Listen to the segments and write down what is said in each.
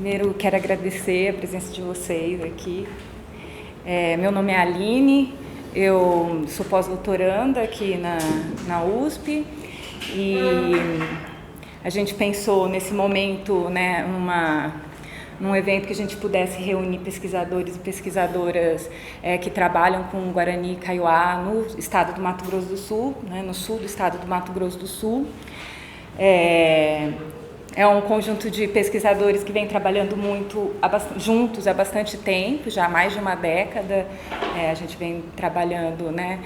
Primeiro, quero agradecer a presença de vocês aqui. Meu nome é Aline, eu sou pós-doutoranda aqui na USP e a gente pensou nesse momento, né, num evento que a gente pudesse reunir pesquisadores e pesquisadoras que trabalham com Guarani e Kaiowá no estado do Mato Grosso do Sul, né, no sul do estado do Mato Grosso do Sul. É um conjunto de pesquisadores que vem trabalhando juntos há bastante tempo, já há mais de uma década. A gente vem trabalhando, né,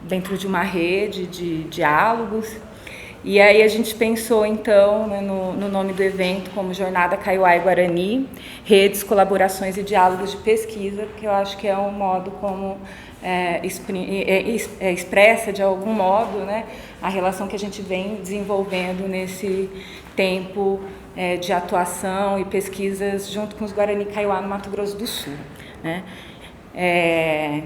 dentro de uma rede de diálogos. E aí a gente pensou, então, né, no nome do evento como Jornada Kaiowá e Guarani, Redes, Colaborações e Diálogos de Pesquisa, que eu acho que é um modo como expressa, de algum modo, né, a relação que a gente vem desenvolvendo nesse tempo de atuação e pesquisas junto com os Guarani e Kaiowá no Mato Grosso do Sul, né.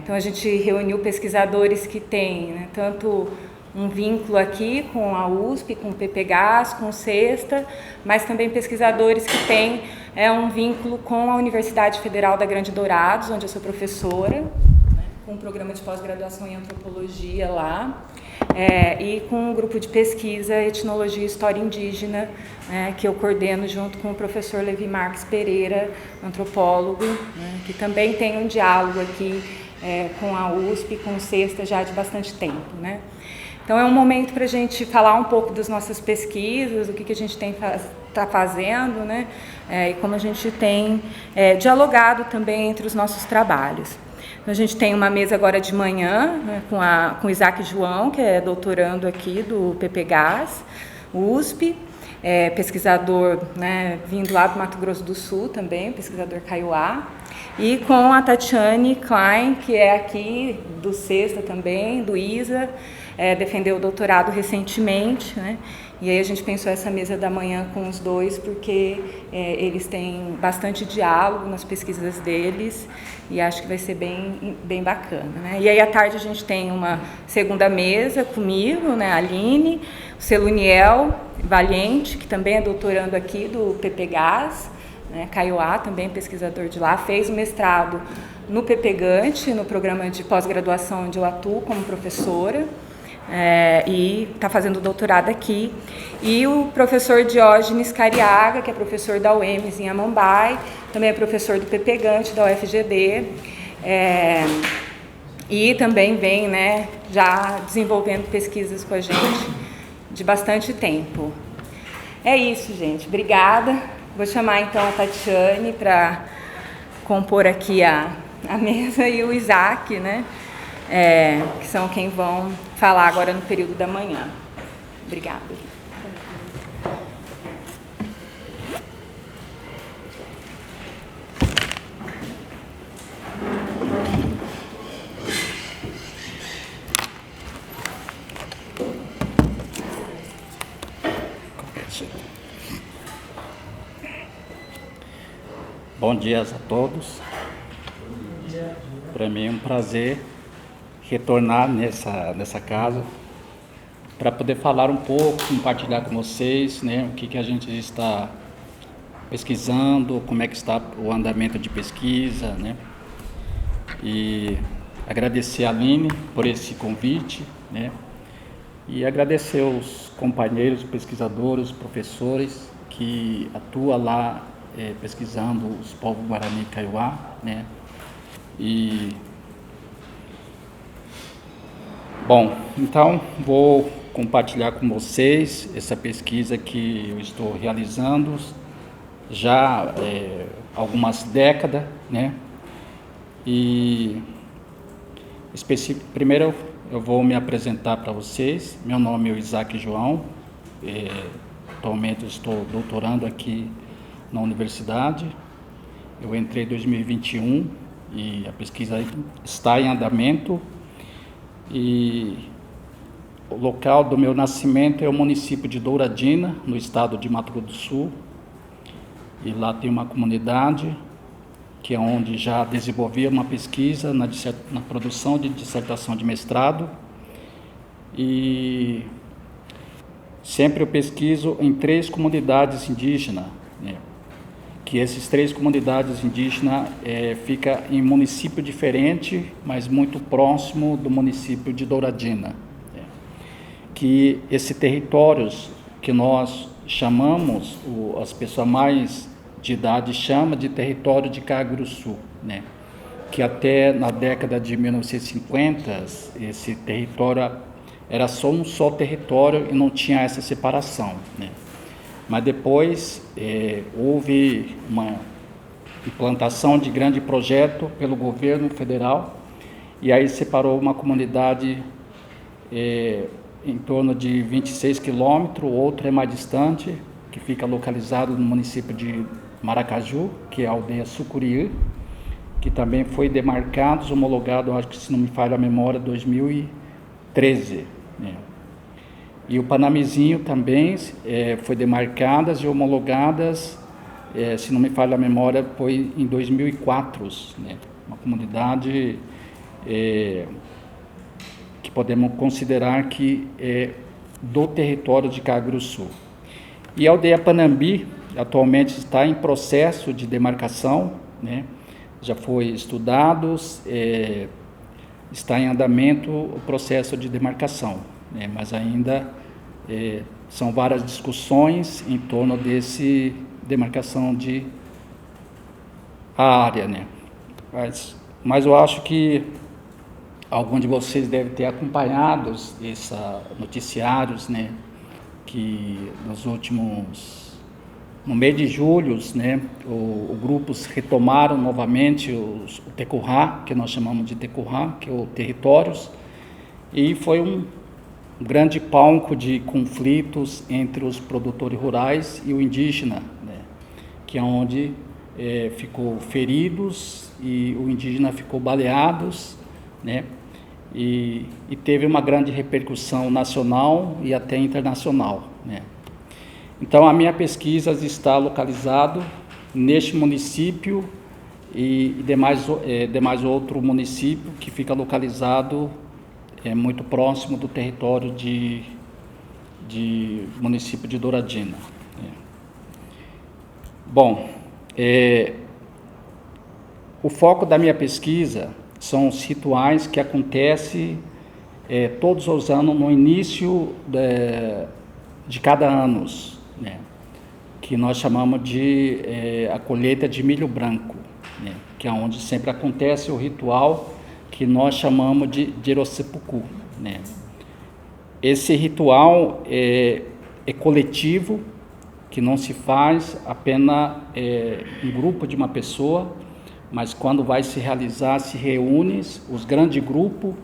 Então a gente reuniu pesquisadores que têm, né, tanto um vínculo aqui com a USP, com o PPGás, com o CESTA, mas também pesquisadores que têm um vínculo com a Universidade Federal da Grande Dourados, onde eu sou professora, né, com um programa de pós-graduação em antropologia lá, e com um grupo de pesquisa Etnologia e História Indígena, né, que eu coordeno junto com o professor Levi Marques Pereira, antropólogo, né, que também tem um diálogo aqui com a USP, com o CESTA já de bastante tempo, né. Então é um momento para a gente falar um pouco das nossas pesquisas, o que a gente está fazendo, né? E como a gente tem dialogado também entre os nossos trabalhos. Então, a gente tem uma mesa agora de manhã, né, com o Isaac João, que é doutorando aqui do PPGás, USP, pesquisador, né, vindo lá do Mato Grosso do Sul também, pesquisador Kaiowá, e com a Tatiane Klein, que é aqui do CESTA também, do ISA, defendeu o doutorado recentemente, né? E aí a gente pensou essa mesa da manhã com os dois, porque eles têm bastante diálogo nas pesquisas deles e acho que vai ser bem bacana, né? E aí à tarde a gente tem uma segunda mesa comigo, né, a Aline, o Celuniel Valiente, que também é doutorando aqui do PPGás, né, Kaiowá, também pesquisador de lá, fez o mestrado no PPGante, no programa de pós-graduação onde eu atuo como professora, e está fazendo doutorado aqui. E o professor Diógenes Cariaga, que é professor da UEMS em Amambai, também é professor do PPGante, da UFGD, e também vem, né, já desenvolvendo pesquisas com a gente de bastante tempo. É isso, gente. Obrigada. Vou chamar então a Tatiane para compor aqui a mesa e o Isaac, né, que são quem vão falar agora no período da manhã. Obrigada. Bom dia a todos. Para mim é um prazer retornar nessa casa para poder falar um pouco, compartilhar com vocês, né, o que a gente está pesquisando, como é que está o andamento de pesquisa, né, e agradecer a Aline por esse convite, né, e agradecer os companheiros, pesquisadores, professores que atuam lá pesquisando os povos Guarani e Kaiowá, né, e bom, então vou compartilhar com vocês essa pesquisa que eu estou realizando já há algumas décadas, né? E primeiro eu vou me apresentar para vocês. Meu nome é Isaac João. Atualmente eu estou doutorando aqui na universidade. Eu entrei em 2021 e a pesquisa está em andamento. E o local do meu nascimento é o município de Douradina, no estado de Mato Grosso do Sul. E lá tem uma comunidade que é onde já desenvolvi uma pesquisa na produção de dissertação de mestrado. E sempre eu pesquiso em 3 comunidades indígenas, né? que essas 3 comunidades indígenas ficam em município diferente, mas muito próximo do município de Douradina. Que esses territórios que nós chamamos, as pessoas mais de idade chamam de território de Caaguruçu, né? Que até na década de 1950, esse território era só um só território e não tinha essa separação, né? Mas depois houve uma implantação de grande projeto pelo governo federal e aí separou uma comunidade em torno de 26 quilômetros, outra é mais distante, que fica localizado no município de Maracaju, que é a aldeia Sucuriú, que também foi demarcado, homologado, acho que se não me falha a memória, 2013, né? E o Panamizinho também foi demarcadas e homologadas, se não me falha a memória, foi em 2004, né? Uma comunidade que podemos considerar que é do território de Caaguruçu. E a aldeia Panambi atualmente está em processo de demarcação, né? Já foi estudado, está em andamento o processo de demarcação, né? Mas ainda são várias discussões em torno desse demarcação de área, né? Mas eu acho que alguns de vocês devem ter acompanhado esses noticiários, né? Que no mês de julho, né? O grupos retomaram novamente o Tecurrá, que nós chamamos de Tecurrá, que é o territórios, e foi um grande palco de conflitos entre os produtores rurais e o indígena, né? Que é onde ficou feridos e o indígena ficou baleados, né? E teve uma grande repercussão nacional e até internacional, né? Então a minha pesquisa está localizada neste município e demais outro município que fica localizado muito próximo do território de município de Douradina. Bom, o foco da minha pesquisa são os rituais que acontecem todos os anos no início de cada ano, né? Que nós chamamos de a colheita de milho branco, né? Que é onde sempre acontece o ritual que nós chamamos de Jerosepuku, né? Esse ritual é coletivo, que não se faz apenas um grupo de uma pessoa, mas quando vai se realizar, se reúne os grandes grupos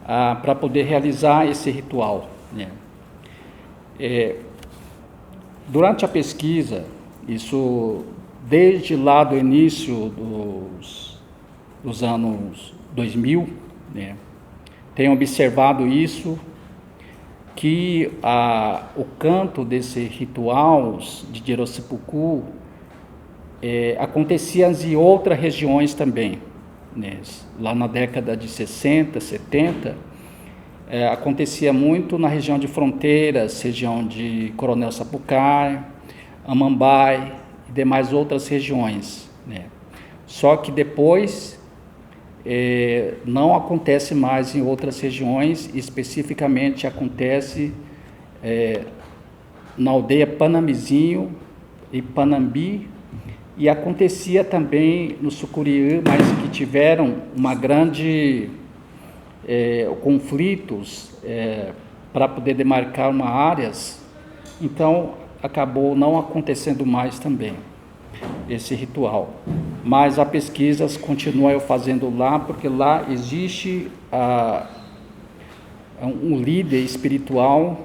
para poder realizar esse ritual, né? Durante a pesquisa, isso desde lá do início dos anos 2000, né, tenho observado isso, que o canto desse ritual de Jerosepuku acontecia em outras regiões também, né? Lá na década de 60, 70, acontecia muito na região de Fronteiras, região de Coronel Sapucaí, Amambai e demais outras regiões, né? Só que depois não acontece mais em outras regiões, especificamente acontece na aldeia Panamizinho e Panambi, e acontecia também no Sucuriú, mas que tiveram uma grande conflitos para poder demarcar uma áreas, então acabou não acontecendo mais também esse ritual. Mas a pesquisa continua eu fazendo lá, porque lá existe um líder espiritual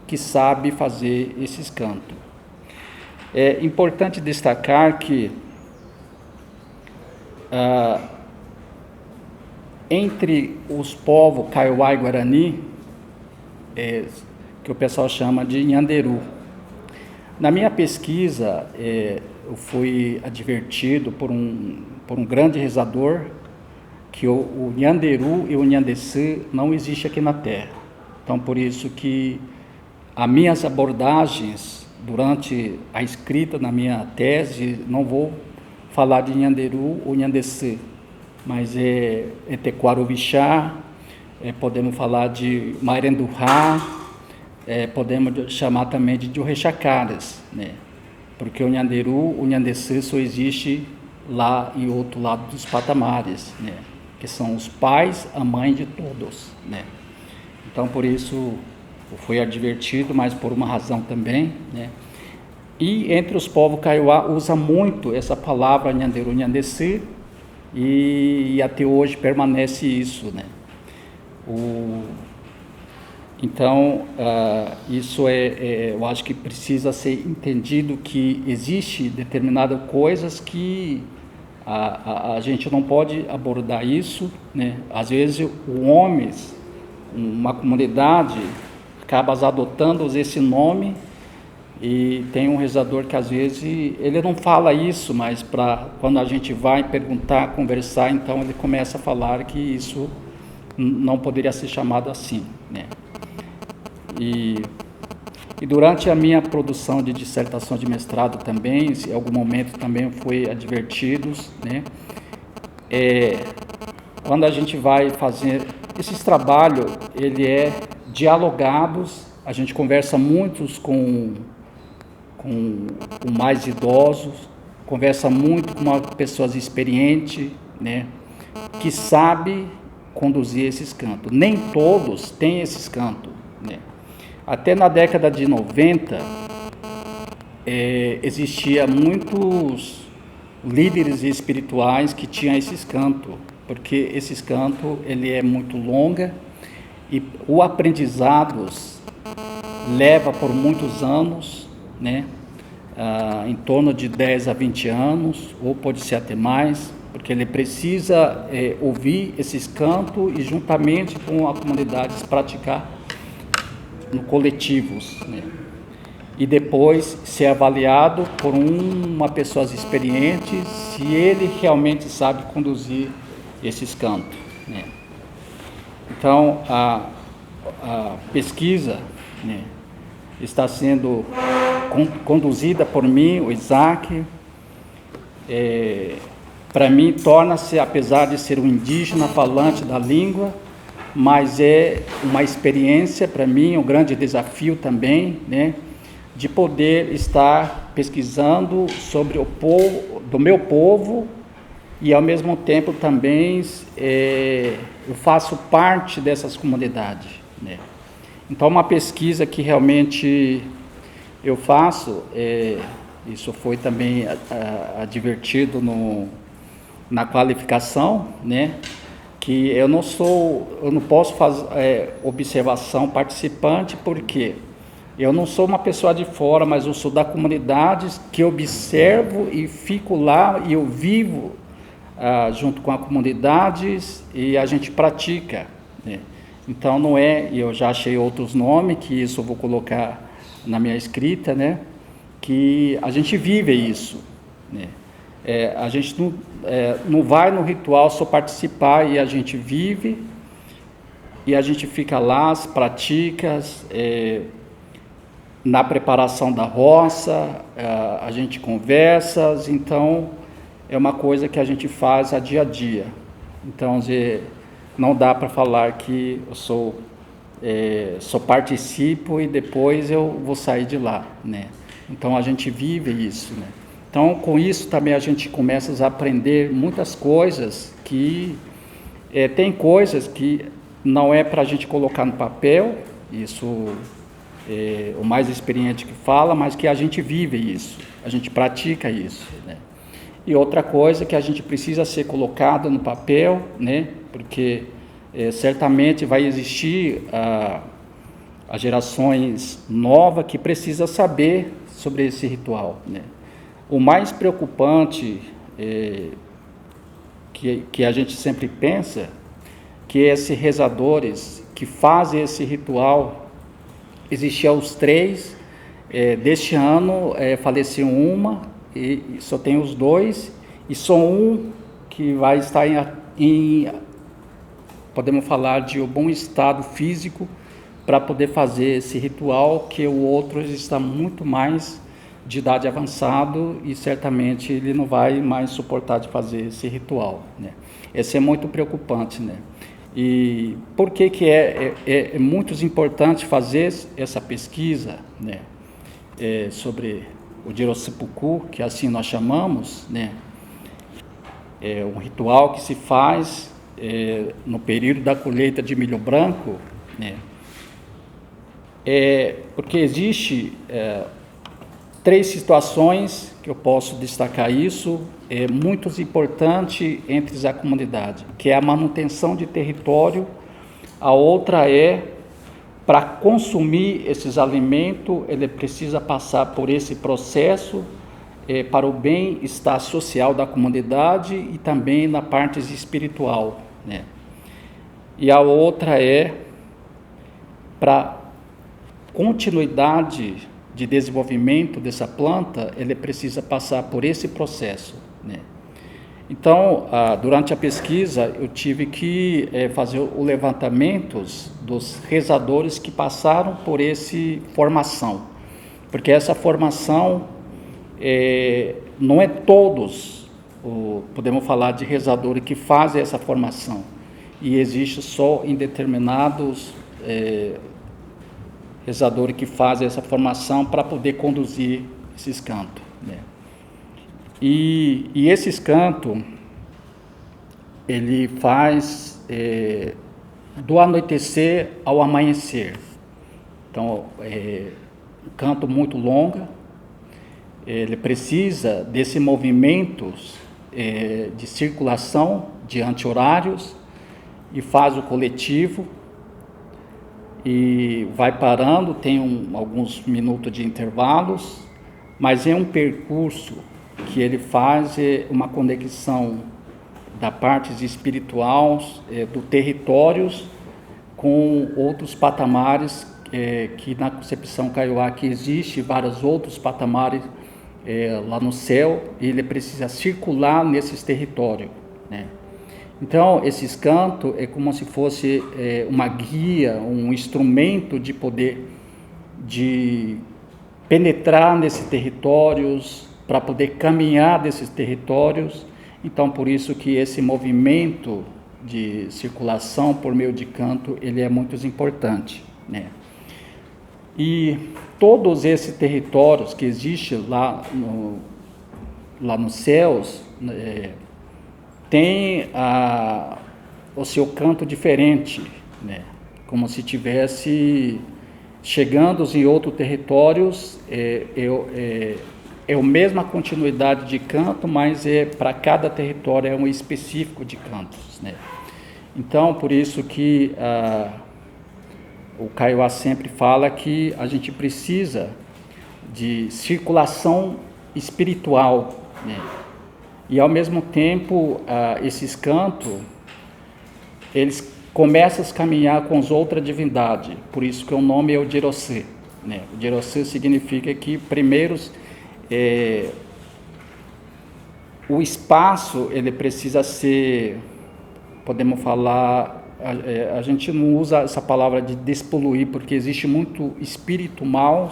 que sabe fazer esses cantos. É importante destacar que entre os povos Kaiowá e Guarani, que o pessoal chama de Nhanderu. Na minha pesquisa, eu fui advertido por um grande rezador que o Nhanderu e o Nhandeçu não existem aqui na Terra. Então, por isso que as minhas abordagens durante a escrita na minha tese, não vou falar de Nhanderu ou Nhandecê, mas é Tequaruvixá, podemos falar de Mairendurrá, podemos chamar também de Jurrechacaras, né? Porque o Nhanderu, o Nhandecê só existe lá em outro lado dos patamares, né? Que são os pais, a mãe de todos, né? Então, por isso, foi advertido, mas por uma razão também, né? E entre os povos Kaiowá usa muito essa palavra Nhanderu, Nhandecê, e até hoje permanece isso, né? Então, isso eu acho que precisa ser entendido, que existe determinadas coisas que a gente não pode abordar isso, né? Às vezes, uma comunidade acaba adotando esse nome, e tem um rezador que às vezes ele não fala isso, mas quando a gente vai perguntar, conversar, então ele começa a falar que isso não poderia ser chamado assim, né? E durante a minha produção de dissertação de mestrado também, em algum momento também fui advertidos, né? Quando a gente vai fazer esses trabalhos, ele é dialogados, a gente conversa muito com mais idosos, conversa muito com pessoas experientes, né? Que sabe conduzir esses cantos. Nem todos têm esses cantos, né? Até na década de 90, existia muitos líderes espirituais que tinham esses cantos, porque esses cantos ele é muito longa, e o aprendizado leva por muitos anos, né? Em torno de 10 a 20 anos, ou pode ser até mais, porque ele precisa ouvir esses cantos e juntamente com a comunidade praticar no coletivos, né? E depois ser avaliado por uma pessoa experiente se ele realmente sabe conduzir esses cantos, né? Então a pesquisa, né, está sendo conduzida por mim, o Isaac. Para mim torna-se, apesar de ser um indígena falante da língua, mas é uma experiência para mim, um grande desafio também, né, de poder estar pesquisando sobre o povo, do meu povo, e ao mesmo tempo também eu faço parte dessas comunidades, né. Então, uma pesquisa que realmente eu faço, isso foi também advertido na qualificação, né? Que eu não posso fazer observação participante, porque eu não sou uma pessoa de fora, mas eu sou da comunidade, que observo e fico lá, e eu vivo junto com a comunidade, e a gente pratica, né? Então não e eu já achei outros nomes, que isso eu vou colocar na minha escrita, né? Que a gente vive isso, né? A gente não vai no ritual só participar, e a gente vive, e a gente fica lá, pratica, na preparação da roça, a gente conversa, então é uma coisa que a gente faz a dia a dia. Então, não dá para falar que eu só participo e depois eu vou sair de lá, né? Então a gente vive isso, né? Então, com isso também a gente começa a aprender muitas coisas que tem coisas que não é para a gente colocar no papel, isso o mais experiente que fala, mas que a gente vive isso, a gente pratica isso, né? E outra coisa que a gente precisa ser colocado no papel, né? Porque certamente vai existir as gerações novas que precisam saber sobre esse ritual, né? O mais preocupante que a gente sempre pensa, que esses rezadores que fazem esse ritual, existiam os 3, deste ano faleceu uma, e só tem os 2, e só um que vai estar podemos falar de um bom estado físico para poder fazer esse ritual, que o outro está muito mais de idade avançado e certamente ele não vai mais suportar de fazer esse ritual, né? Esse é muito preocupante, né? E por que é muito importante fazer essa pesquisa, né? Sobre o Jiro-Seppuku, que assim nós chamamos, né? É um ritual que se faz no período da colheita de milho branco, né? Porque existe 3 situações que eu posso destacar isso, muito importante entre a comunidade, que é a manutenção de território. A outra é, para consumir esses alimentos, ele precisa passar por esse processo para o bem-estar social da comunidade e também na parte espiritual, né? E a outra é para continuidade de desenvolvimento dessa planta, ele precisa passar por esse processo, né? Então, durante a pesquisa, eu tive que fazer o levantamento dos rezadores que passaram por essa formação, porque essa formação não é todos, podemos falar de rezadores que fazem essa formação, e existe só em determinados rezadores que fazem essa formação para poder conduzir esses cantos, né? E esses cantos, ele faz do anoitecer ao amanhecer. Então, um canto muito longo, ele precisa desses movimentos de circulação de anti-horários e faz o coletivo, e vai parando, tem alguns minutos de intervalos, mas é um percurso que ele faz uma conexão da parte espiritual do territórios com outros patamares que na concepção Kaiowá que existe vários outros patamares lá no céu, e ele precisa circular nesses territórios, né? Então, esses cantos é como se fosse uma guia, um instrumento de poder de penetrar nesses territórios, para poder caminhar desses territórios. Então, por isso que esse movimento de circulação por meio de canto, ele é muito importante, né? E todos esses territórios que existem lá nos céus, tem o seu canto diferente, né? Como se tivesse chegando em outros territórios, é a mesma continuidade de canto, mas para cada território é um específico de cantos, né? Então, por isso que o Kaiowá sempre fala que a gente precisa de circulação espiritual, né? E ao mesmo tempo, esses cantos, eles começam a caminhar com as outras divindades, por isso que o nome é o Jirosê, né? O Jirosê significa que primeiros o espaço ele precisa ser, podemos falar, a gente não usa essa palavra de despoluir, porque existe muito espírito mau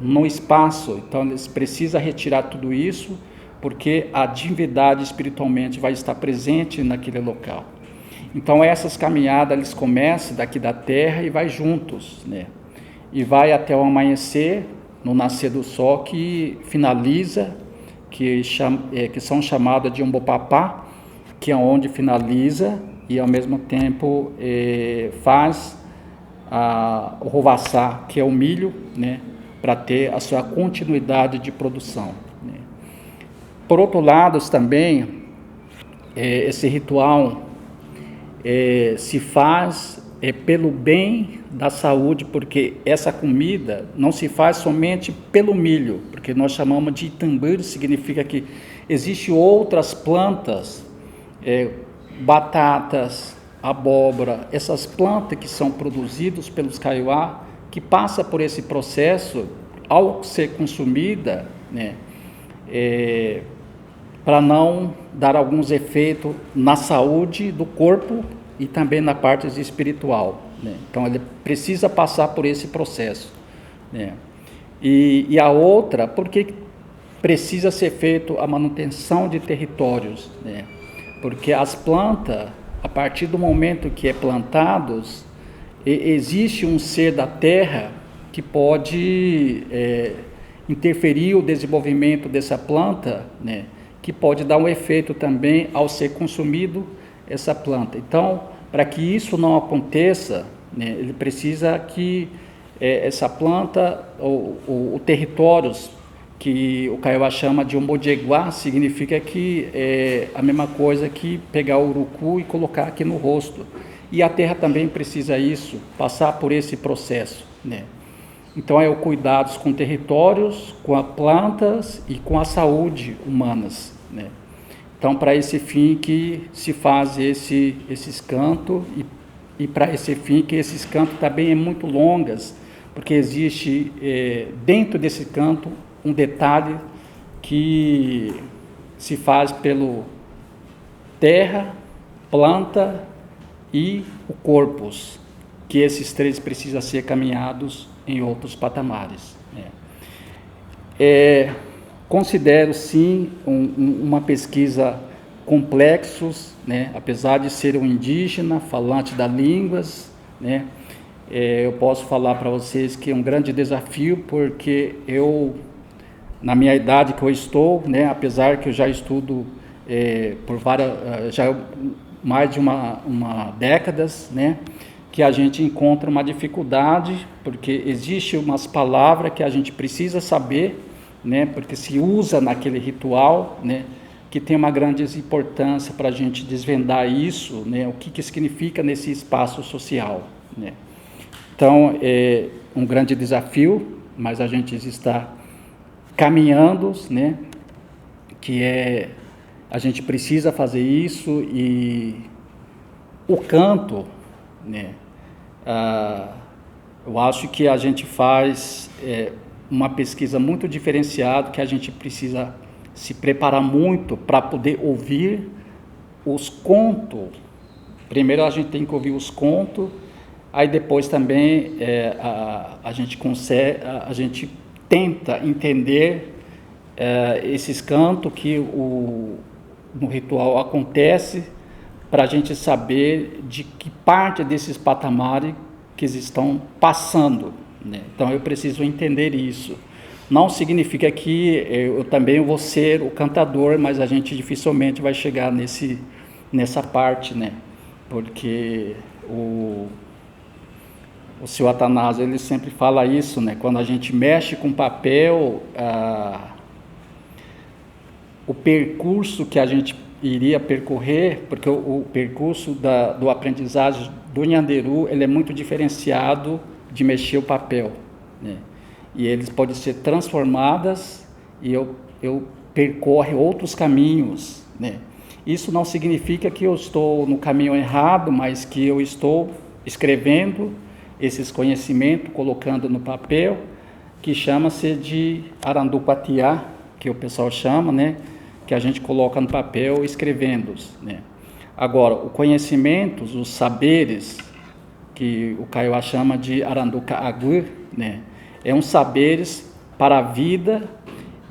no espaço, então eles precisam retirar tudo isso, porque a divindade espiritualmente vai estar presente naquele local. Então essas caminhadas eles começam daqui da terra e vai juntos, né? E vai até o amanhecer, no nascer do sol, que finaliza, que são chamadas de Umbopapá, que é onde finaliza e ao mesmo tempo faz o rovaçá, que é o milho, né? Para ter a sua continuidade de produção, né? Por outro lado, também, esse ritual se faz pelo bem da saúde, porque essa comida não se faz somente pelo milho, porque nós chamamos de Itambur, significa que existem outras plantas, batatas, abóbora, essas plantas que são produzidas pelos Kaiowá, que passa por esse processo, ao ser consumida, né, para não dar alguns efeitos na saúde do corpo e também na parte espiritual, né? Então ele precisa passar por esse processo, né? E a outra, porque precisa ser feita a manutenção de territórios, né? Porque as plantas, a partir do momento que é plantados, existe um ser da terra que pode interferir o desenvolvimento dessa planta, né? Que pode dar um efeito também ao ser consumido essa planta. Então, para que isso não aconteça, né, ele precisa que essa planta, o territórios que o Kaiowá chama de Omojeguá, significa que é a mesma coisa que pegar o urucu e colocar aqui no rosto. E a terra também precisa isso, passar por esse processo, né? Então, é o cuidados com territórios, com as plantas e com a saúde humanas, né? Então, para esse fim que se faz esses cantos e para esse fim que esses cantos também é muito longas, porque existe dentro desse canto um detalhe que se faz pelo terra, planta e o corpus, que esses três precisam ser caminhados em outros patamares, né? Considero sim uma pesquisa complexos, né? Apesar de ser um indígena, falante das línguas, né? Eu posso falar para vocês que é um grande desafio, porque eu, na minha idade que eu estou, né? Apesar que eu já estudo por já mais de uma décadas, né? Que a gente encontra uma dificuldade, porque existe umas palavras que a gente precisa saber, né? Porque se usa naquele ritual, né? Que tem uma grande importância para a gente desvendar isso, né? O que significa nesse espaço social, né? Então, é um grande desafio, mas a gente está caminhando, né? Que a gente precisa fazer isso, e o canto, né? Eu acho que a gente faz uma pesquisa muito diferenciada, que a gente precisa se preparar muito para poder ouvir os contos. Primeiro a gente tem que ouvir os contos, aí depois também a gente tenta entender esses cantos que no ritual acontece, para a gente saber de que parte desses patamares que eles estão passando, né? Então eu preciso entender isso. Não significa que eu também vou ser o cantador, mas a gente dificilmente vai chegar nessa parte, né? Porque o senhor Atanásio, ele sempre fala isso, né? Quando a gente mexe com papel, o percurso que a gente iria percorrer, porque o percurso do aprendizagem do Nhanderu, ele é muito diferenciado de mexer o papel, né? E eles podem ser transformadas, e eu percorro outros caminhos, né? Isso não significa que eu estou no caminho errado, mas que eu estou escrevendo esses conhecimentos, colocando no papel, que chama-se de aranduquatiá, que o pessoal chama, né? Que a gente coloca no papel escrevendo-os, né? Agora, o conhecimento, os saberes, que o Kaiowá chama de aranduca-agur, né? É um saberes para a vida,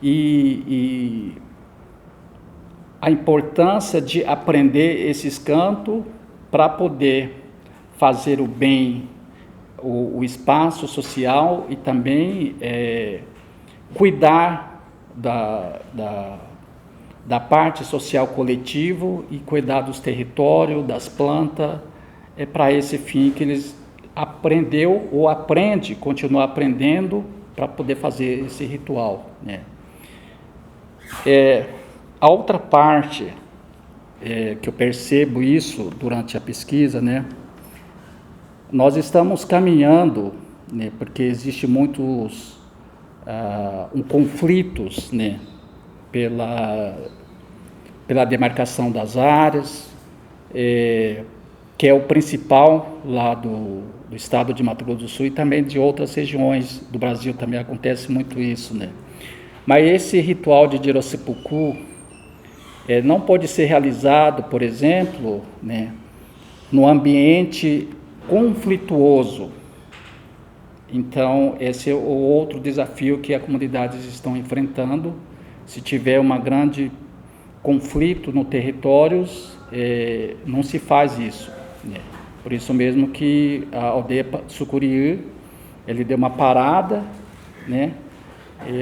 e a importância de aprender esses cantos para poder fazer o bem, o espaço social, e também cuidar da parte social coletivo, e cuidar dos territórios, das plantas. É para esse fim que eles aprendeu ou aprende, continua aprendendo, para poder fazer esse ritual, né? A outra parte que eu percebo isso durante a pesquisa, né? Nós estamos caminhando, né? Porque existe muitos conflitos, né? Pela demarcação das áreas, que é o principal lá do estado de Mato Grosso do Sul, e também de outras regiões do Brasil também acontece muito isso, né? Mas esse ritual de Jirocipucu não pode ser realizado, por exemplo, né, no ambiente conflituoso. Então, esse é o outro desafio que as comunidades estão enfrentando. Se tiver um grande conflito no territórios, não se faz isso, né? Por isso mesmo que a aldeia Sucuriú, ele deu uma parada, né?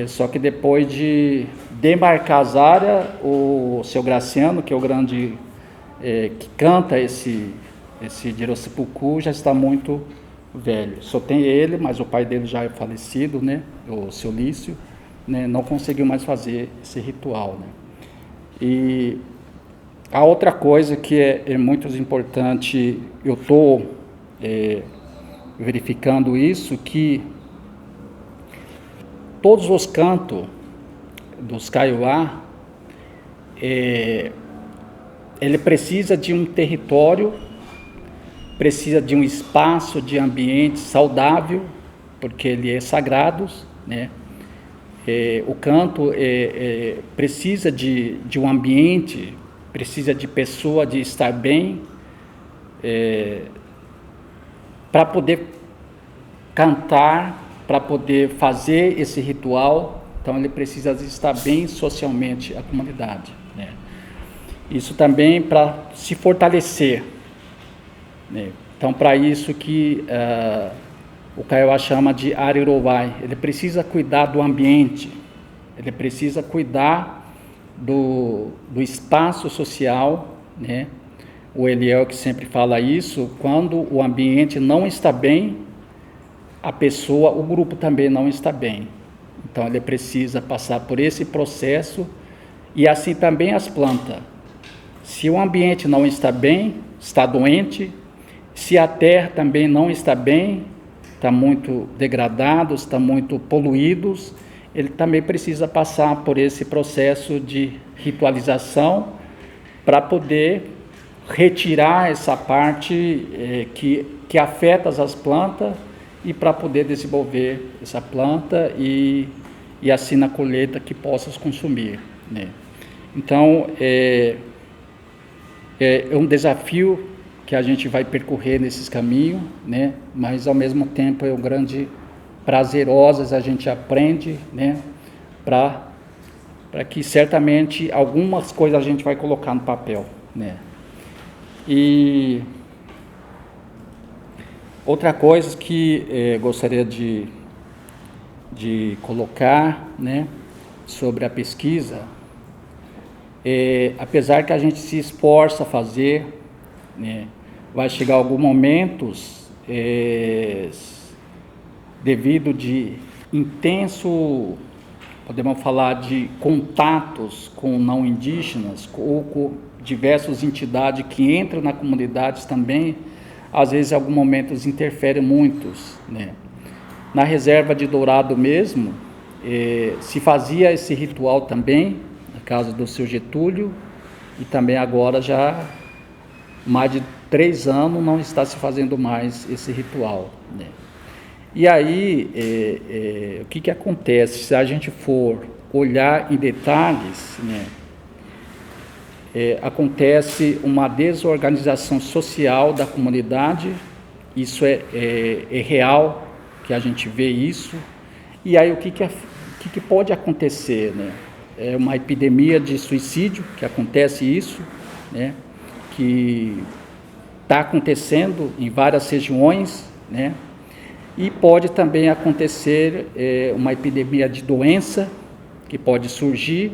Só que depois de demarcar as áreas, o seu Graciano, que é o grande que canta esse Dirocipucu, já está muito velho. Só tem ele, mas o pai dele já é falecido, né? O seu Lício, né? Não conseguiu mais fazer esse ritual, né? E a outra coisa que é muito importante, eu estou verificando isso, que todos os cantos dos Kaiowá, ele precisa de um território, precisa de um espaço, de ambiente saudável, porque ele é sagrado, né? O canto precisa de um ambiente, precisa de pessoa, de estar bem, para poder cantar, para poder fazer esse ritual. Então ele precisa estar bem socialmente a comunidade, né? Isso também para se fortalecer, né? Então para isso que o Kaiowá chama de Arirowai. Ele precisa cuidar do ambiente, ele precisa cuidar do espaço social, né? O Eliel que sempre fala isso, quando o ambiente não está bem, a pessoa, o grupo também não está bem. Então ele precisa passar por esse processo, e assim também as plantas. Se o ambiente não está bem, está doente. Se a terra também não está bem, está muito degradado, está muito poluído, ele também precisa passar por esse processo de ritualização para poder retirar essa parte que afeta as plantas, e para poder desenvolver essa planta e assim na colheita que possas consumir, né? Então, é um desafio que a gente vai percorrer nesses caminhos, né? Mas ao mesmo tempo é um grande prazerosas, a gente aprende, né? Para que certamente algumas coisas a gente vai colocar no papel, né? E outra coisa que gostaria de colocar, né, sobre a pesquisa, apesar que a gente se esforça a fazer, né, vai chegar alguns momentos, devido de intenso, podemos falar de contatos com não indígenas, ou com diversas entidades que entram na comunidade também, às vezes em alguns momentos interferem muitos, né? Na reserva de Dourado mesmo, se fazia esse ritual também, na casa do seu Getúlio, e também agora já mais de 3 anos não está se fazendo mais esse ritual, né? E aí, o que acontece? Se a gente for olhar em detalhes, né, acontece uma desorganização social da comunidade, isso é real, que a gente vê isso. E aí o que pode acontecer, né? É uma epidemia de suicídio, que acontece isso, né? Que está acontecendo em várias regiões, né? E pode também acontecer uma epidemia de doença, que pode surgir,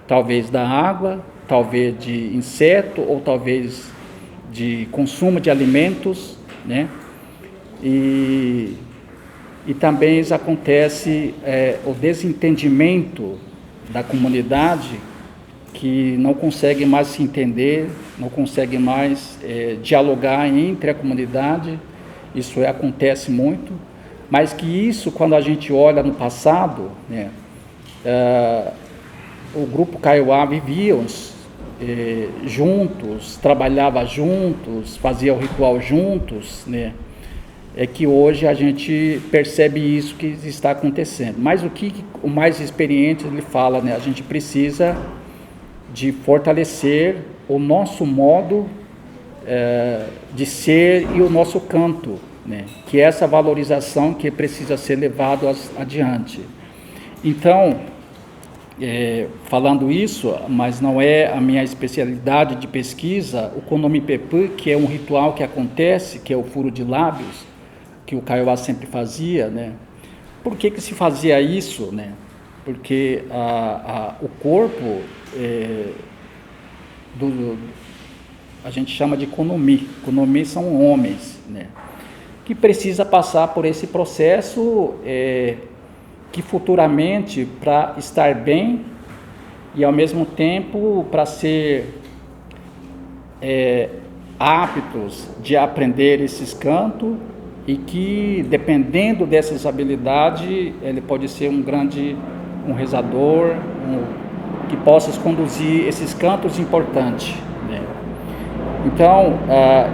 talvez da água, talvez de inseto, ou talvez de consumo de alimentos, né? E também acontece o desentendimento da comunidade, que não consegue mais se entender, não consegue mais dialogar entre a comunidade. Isso acontece muito, mas que isso, quando a gente olha no passado, né, o grupo Kaiowá viviam juntos, trabalhava juntos, fazia o ritual juntos, né? É que hoje a gente percebe isso que está acontecendo. Mas o mais experiente ele fala, né? A gente precisa de fortalecer o nosso modo de ser e o nosso canto, né? Que é essa valorização que precisa ser levado adiante. Então, falando isso, mas não é a minha especialidade de pesquisa, o Konomipepu, que é um ritual que acontece, que é o furo de lábios, que o Kaiowá sempre fazia, né? Por que se fazia isso, né? Porque o corpo a gente chama de Konomi. Konomi são homens, né? Que precisa passar por esse processo que futuramente, para estar bem e ao mesmo tempo para ser aptos de aprender esses cantos, e que, dependendo dessas habilidades, ele pode ser um rezador, que possa conduzir esses cantos importantes, né? Então,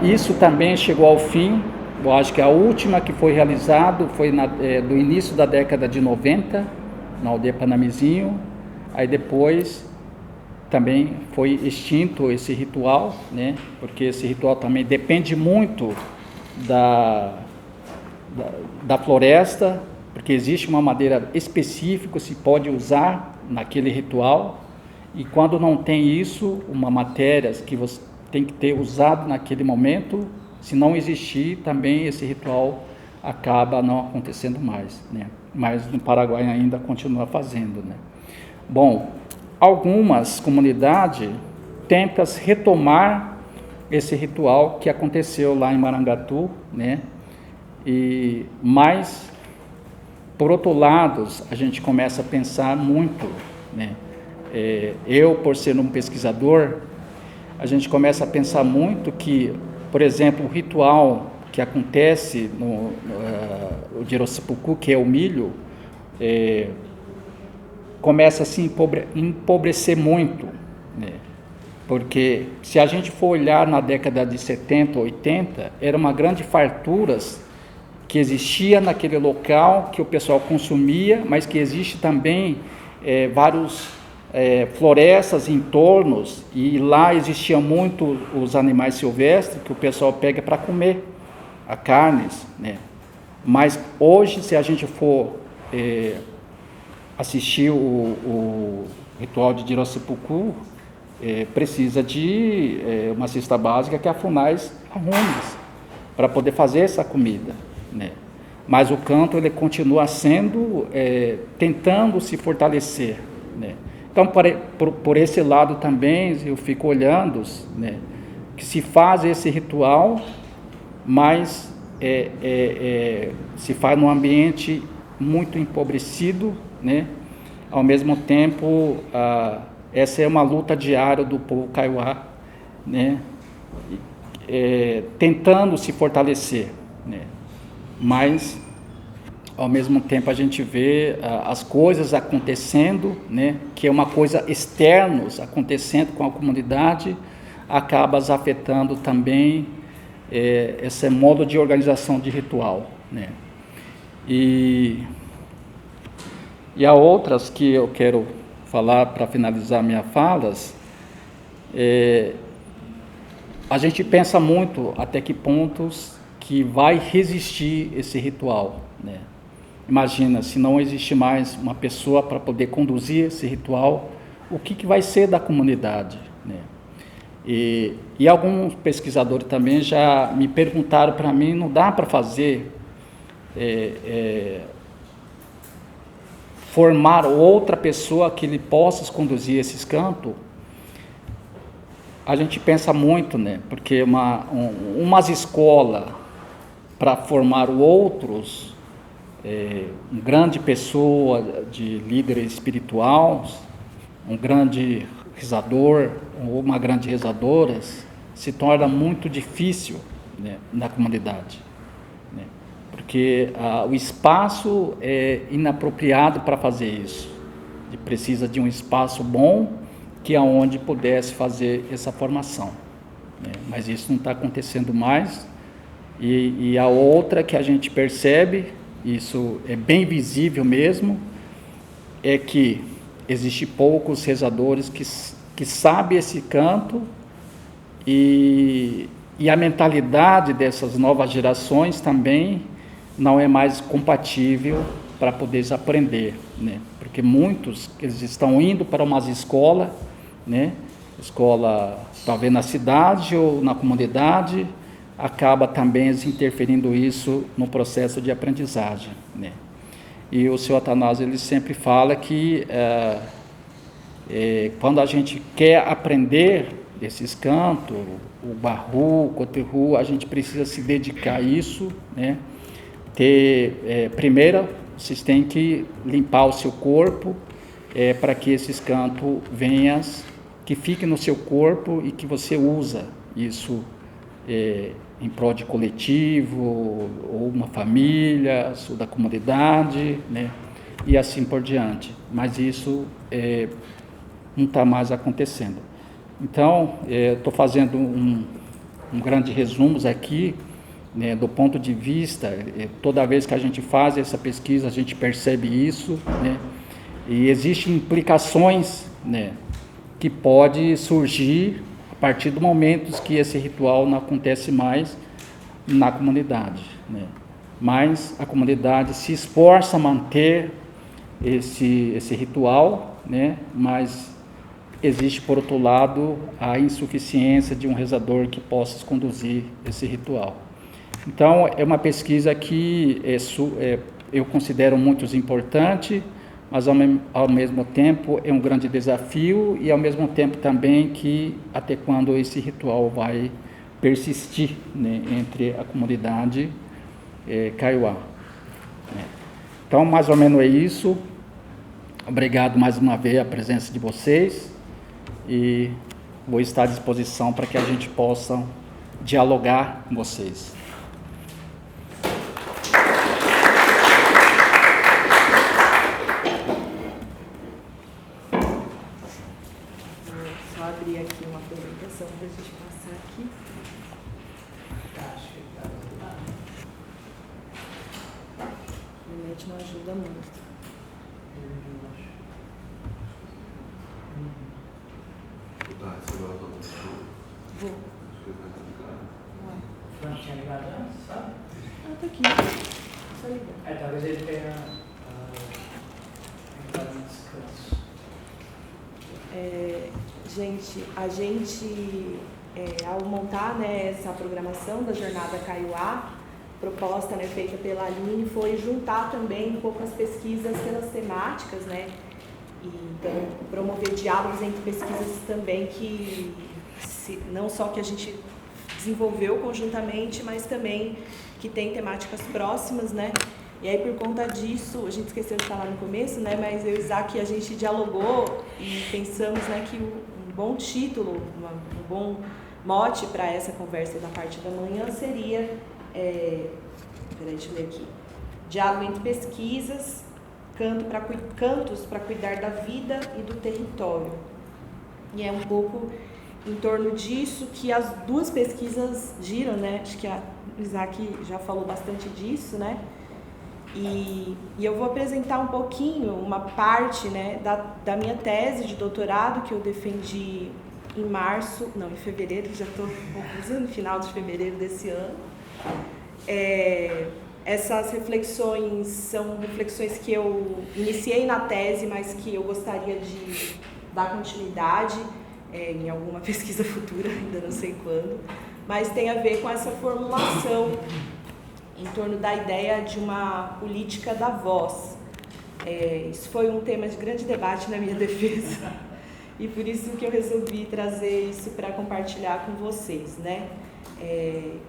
isso também chegou ao fim. Eu acho que a última que foi realizado foi do início da década de 90, na aldeia Panamizinho. Aí depois também foi extinto esse ritual, né? Porque esse ritual também depende muito da floresta, porque existe uma madeira específica que se pode usar naquele ritual, e quando não tem isso, uma matéria que você tem que ter usado naquele momento, se não existir, também esse ritual acaba não acontecendo mais, né? Mas no Paraguai ainda continua fazendo, né? Bom, algumas comunidades tentam retomar esse ritual que aconteceu lá em Marangatu, né? Mas, por outro lado, a gente começa a pensar muito, né? Eu, por ser um pesquisador, a gente começa a pensar muito que, por exemplo, o ritual que acontece no Jirocipucu, que é o milho, começa a se empobrecer muito, né? Porque se a gente for olhar na década de 70, 80, era uma grande farturas que existia naquele local, que o pessoal consumia, mas que existe também vários florestas em torno, e lá existiam muito os animais silvestres que o pessoal pega para comer, a carnes, né? Mas hoje, se a gente for assistir o ritual de Jirocipucu, precisa de uma cesta básica que a FUNAI arrume para poder fazer essa comida, né? Mas o canto ele continua sendo, tentando se fortalecer, né? Então, por esse lado também, eu fico olhando, né, que se faz esse ritual, mas se faz num ambiente muito empobrecido, né? Ao mesmo tempo, essa é uma luta diária do povo Kaiowá, né? Tentando se fortalecer, né? Mas, ao mesmo tempo, a gente vê as coisas acontecendo, né? Que é uma coisa externa acontecendo com a comunidade, acaba afetando também esse modo de organização de ritual, né? E há outras que eu quero falar para finalizar minhas falas. A gente pensa muito até que pontos que vai resistir esse ritual, né? Imagina, se não existe mais uma pessoa para poder conduzir esse ritual, o que vai ser da comunidade, né? E alguns pesquisadores também já me perguntaram para mim, não dá para fazer, formar outra pessoa que ele possa conduzir esses cantos? A gente pensa muito, né? Porque umas escolas para formar outros, uma grande pessoa de líder espiritual, um grande rezador ou uma grande rezadora, se torna muito difícil, né, na comunidade, né? Porque o espaço é inapropriado para fazer isso. Ele precisa de um espaço bom que é onde pudesse fazer essa formação, né? Mas isso não está acontecendo mais. E a outra que a gente percebe, isso é bem visível mesmo, é que existe poucos rezadores que sabem esse canto e E a mentalidade dessas novas gerações também não é mais compatível para poder aprender, né? Porque muitos, eles estão indo para umas escolas, né? Escola talvez na cidade ou na comunidade, acaba também interferindo isso no processo de aprendizagem, né? E o senhor Atanásio, ele sempre fala que quando a gente quer aprender esses cantos, o barru, o coterru, a gente precisa se dedicar a isso, né? Primeiro, vocês têm que limpar o seu corpo para que esses cantos venham, que fiquem no seu corpo e que você usa isso em prol de coletivo, ou uma família, ou da comunidade, né? E assim por diante. Mas isso não está mais acontecendo. Então, estou fazendo um grande resumo aqui, né, do ponto de vista, toda vez que a gente faz essa pesquisa, a gente percebe isso, né, e existem implicações, né, que pode surgir a partir do momento que esse ritual não acontece mais na comunidade, né, mas a comunidade se esforça a manter esse ritual, né, mas existe, por outro lado, a insuficiência de um rezador que possa conduzir esse ritual. Então, é uma pesquisa que eu considero muito importante, mas ao mesmo tempo é um grande desafio e ao mesmo tempo também que até quando esse ritual vai persistir, né, entre a comunidade Kaiowá. Então, mais ou menos é isso. Obrigado mais uma vez a presença de vocês. E vou estar à disposição para que a gente possa dialogar com vocês. Vou só abrir aqui uma apresentação para a gente passar aqui. A internet não ajuda muito. Vou. Não tinha ligado antes, sabe? Ah, tá aqui. Só ligar. Talvez ele tenha entrado no descanso. Gente, a gente, ao montar, né, essa programação da Jornada Kaiowá, proposta, né, feita pela Aline, foi juntar também um pouco as pesquisas pelas temáticas, né? E, então, promover diálogos entre pesquisas também que não só que a gente desenvolveu conjuntamente, mas também que tem temáticas próximas, né? E aí, por conta disso, a gente esqueceu de falar no começo, né? Mas eu e o Isaac, a gente dialogou e pensamos, né, que um bom título, um bom mote para essa conversa da parte da manhã seria, peraí, deixa eu ler aqui, diálogo entre pesquisas, cantos para cuidar da vida e do território. E é um pouco em torno disso que as duas pesquisas giram, né? Acho que o Isaac já falou bastante disso, né? E eu vou apresentar um pouquinho, uma parte, né, da minha tese de doutorado que eu defendi em fevereiro, já estou concluindo, no final de fevereiro desse ano. Essas reflexões são reflexões que eu iniciei na tese, mas que eu gostaria de dar continuidade em alguma pesquisa futura, ainda não sei quando, mas tem a ver com essa formulação em torno da ideia de uma política da voz. Isso foi um tema de grande debate na minha defesa e por isso que eu resolvi trazer isso para compartilhar com vocês, né?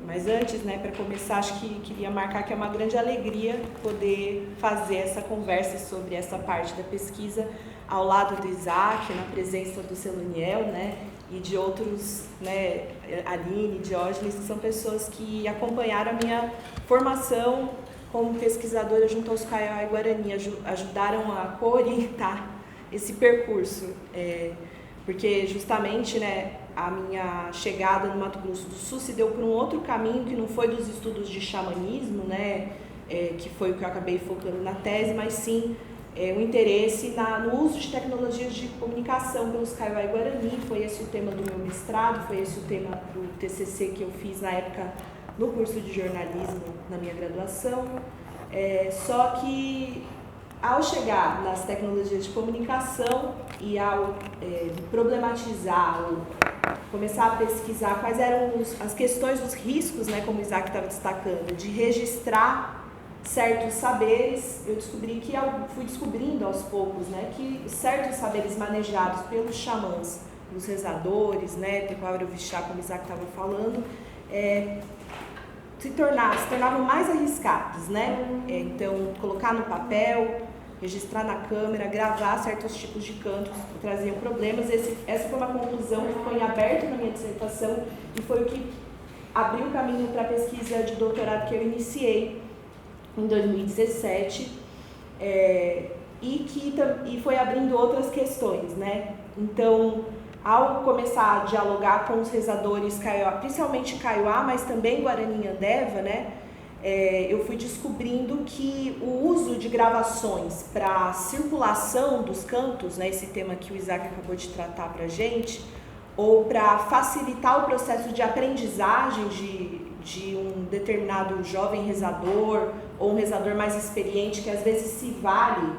Mas antes, né, para começar, acho que queria marcar que é uma grande alegria poder fazer essa conversa sobre essa parte da pesquisa ao lado do Isaac, na presença do Celuniel, né, e de outros, né, Aline, Diógenes, que são pessoas que acompanharam a minha formação como pesquisadora junto aos Kaiowá e Guarani, ajudaram a coorientar esse percurso, porque justamente, né, a minha chegada no Mato Grosso do Sul se deu por um outro caminho que não foi dos estudos de xamanismo, né, que foi o que eu acabei focando na tese, mas sim o interesse no uso de tecnologias de comunicação pelos Kaiowá e Guarani. Foi esse o tema do meu mestrado, foi esse o tema do TCC que eu fiz na época no curso de jornalismo na minha graduação. Só que ao chegar nas tecnologias de comunicação e ao problematizar, ou começar a pesquisar quais eram as questões, os riscos, né, como o Isaac estava destacando, de registrar certos saberes, eu fui descobrindo aos poucos, né, que certos saberes manejados pelos xamãs, pelos rezadores, né, Tequara Orixá, como o Isaac estava falando, se tornavam mais arriscados, né? Então, colocar no papel, registrar na câmera, gravar certos tipos de cantos que traziam problemas. Essa foi uma conclusão que ficou em aberto na minha dissertação e foi o que abriu o caminho para a pesquisa de doutorado que eu iniciei em 2017 e foi abrindo outras questões, né? Então, ao começar a dialogar com os rezadores Kaiowá, principalmente Kaiowá, mas também Guarani e Andeva, né? Eu fui descobrindo que o uso de gravações para circulação dos cantos, né, esse tema que o Isaac acabou de tratar para a gente, ou para facilitar o processo de aprendizagem de um determinado jovem rezador ou um rezador mais experiente, que às vezes se vale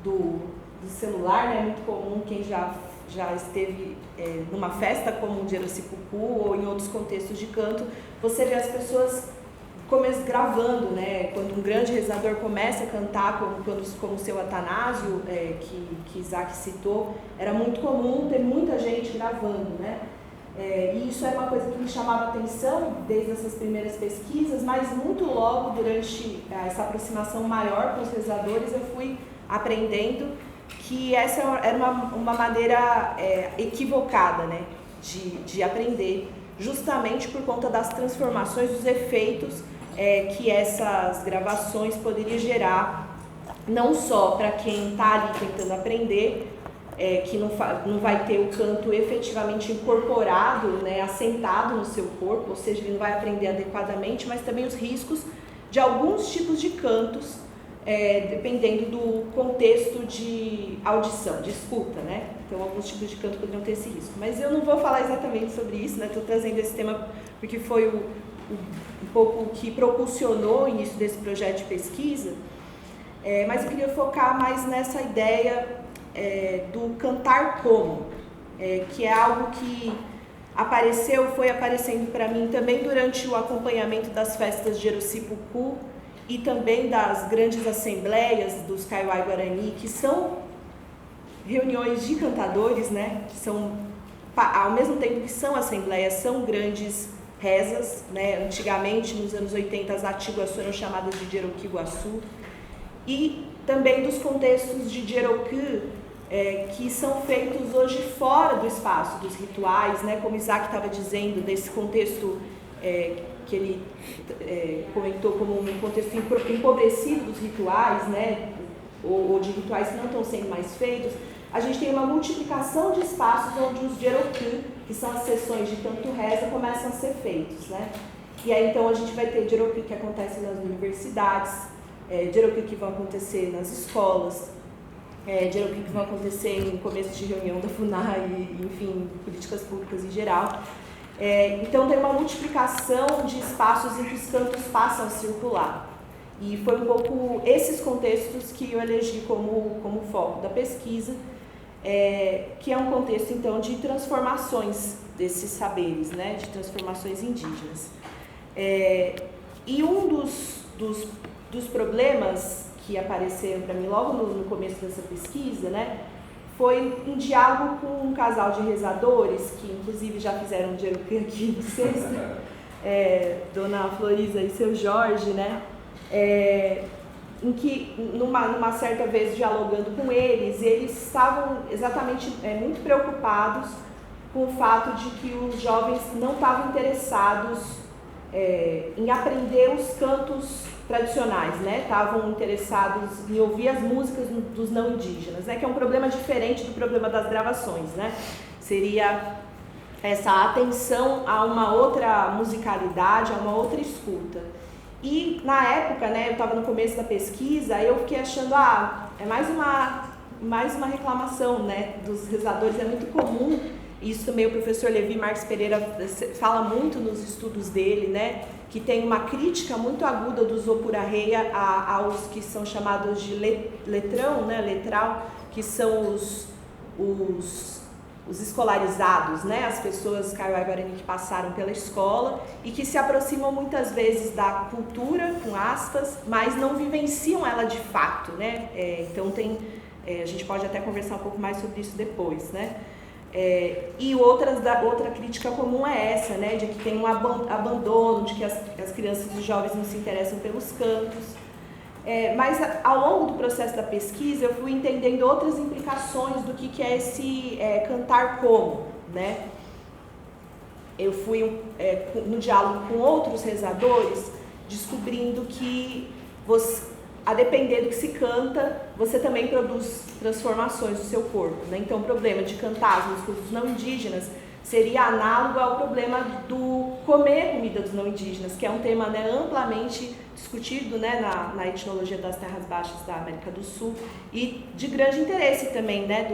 do celular, né? É muito comum quem já esteve numa festa como o de Aracipucu ou em outros contextos de canto, você vê as pessoas gravando, né? Quando um grande rezador começa a cantar, como o seu Atanásio, que Isaac citou, era muito comum ter muita gente gravando, né? E isso era uma coisa que me chamava a atenção desde essas primeiras pesquisas, mas muito logo, durante essa aproximação maior com os rezadores, eu fui aprendendo que essa era uma maneira equivocada, né, de aprender, justamente por conta das transformações, dos efeitos que essas gravações poderiam gerar, não só para quem está ali tentando aprender, que não vai ter o canto efetivamente incorporado, né, assentado no seu corpo, ou seja, ele não vai aprender adequadamente, mas também os riscos de alguns tipos de cantos, dependendo do contexto de audição, de escuta, né? Então, alguns tipos de canto poderiam ter esse risco. Mas eu não vou falar exatamente sobre isso, né? Estou trazendo esse tema porque foi um pouco o que propulsionou o início desse projeto de pesquisa, mas eu queria focar mais nessa ideia do cantar como, que é algo que foi aparecendo para mim também durante o acompanhamento das festas de Aracipucu e também das grandes assembleias dos Kaiowá e Guarani, que são reuniões de cantadores, né? Que são, ao mesmo tempo que são assembleias, são grandes rezas, né? Antigamente, nos anos 80, as Atiguaçu eram chamadas de Jeroquiguaçu, e também dos contextos de Jeroquê, que são feitos hoje fora do espaço dos rituais, né? Como Isaac estava dizendo, desse contexto que ele comentou como um contexto empobrecido dos rituais, né? Ou de rituais que não estão sendo mais feitos. A gente tem uma multiplicação de espaços onde os Jeroquê, que são as sessões de canto reza, começam a ser feitos, né? E aí então a gente vai ter Jeroquê que acontecem nas universidades, Jeroquê que vão acontecer nas escolas, Jeroquê que vão acontecer em começo de reunião da FUNAI, enfim, políticas públicas em geral. Então tem uma multiplicação de espaços em que os cantos passam a circular. E foi um pouco esses contextos que eu elegi como foco da pesquisa, que é um contexto então de transformações desses saberes, né, de transformações indígenas. E um dos problemas que apareceram para mim logo no começo dessa pesquisa, né, foi em diálogo com um casal de rezadores, que inclusive já fizeram um Jeroquê aqui no Sexta, Dona Florisa e seu Jorge, né, em que, numa certa vez, dialogando com eles estavam exatamente muito preocupados com o fato de que os jovens não estavam interessados em aprender os cantos tradicionais, né? Estavam interessados em ouvir as músicas dos não indígenas, né? Que é um problema diferente do problema das gravações, né? Seria essa atenção a uma outra musicalidade, a uma outra escuta. E na época, né, eu estava no começo da pesquisa, eu fiquei achando, mais uma reclamação, né, dos rezadores. É muito comum, isso também o professor Levi Marques Pereira fala muito nos estudos dele, né, que tem uma crítica muito aguda dos Opuraheia aos que são chamados de letrão, né, letral, que são os escolarizados, né, as pessoas Kaiowá e Guarani que passaram pela escola e que se aproximam muitas vezes da cultura, com aspas, mas não vivenciam ela de fato, né, então a gente pode até conversar um pouco mais sobre isso depois, né. E outra crítica comum é essa, né, de que tem um abandono, de que as crianças e os jovens não se interessam pelos cantos. Mas ao longo do processo da pesquisa eu fui entendendo outras implicações do que é esse cantar como, né? Eu fui no diálogo com outros rezadores descobrindo que a depender do que se canta, você também produz transformações no seu corpo, né? Então o problema de cantar as músicas dos não indígenas seria análogo ao problema do comer comida dos não indígenas, que é um tema, né, amplamente discutido, né, na etnologia das terras baixas da América do Sul e de grande interesse também, né,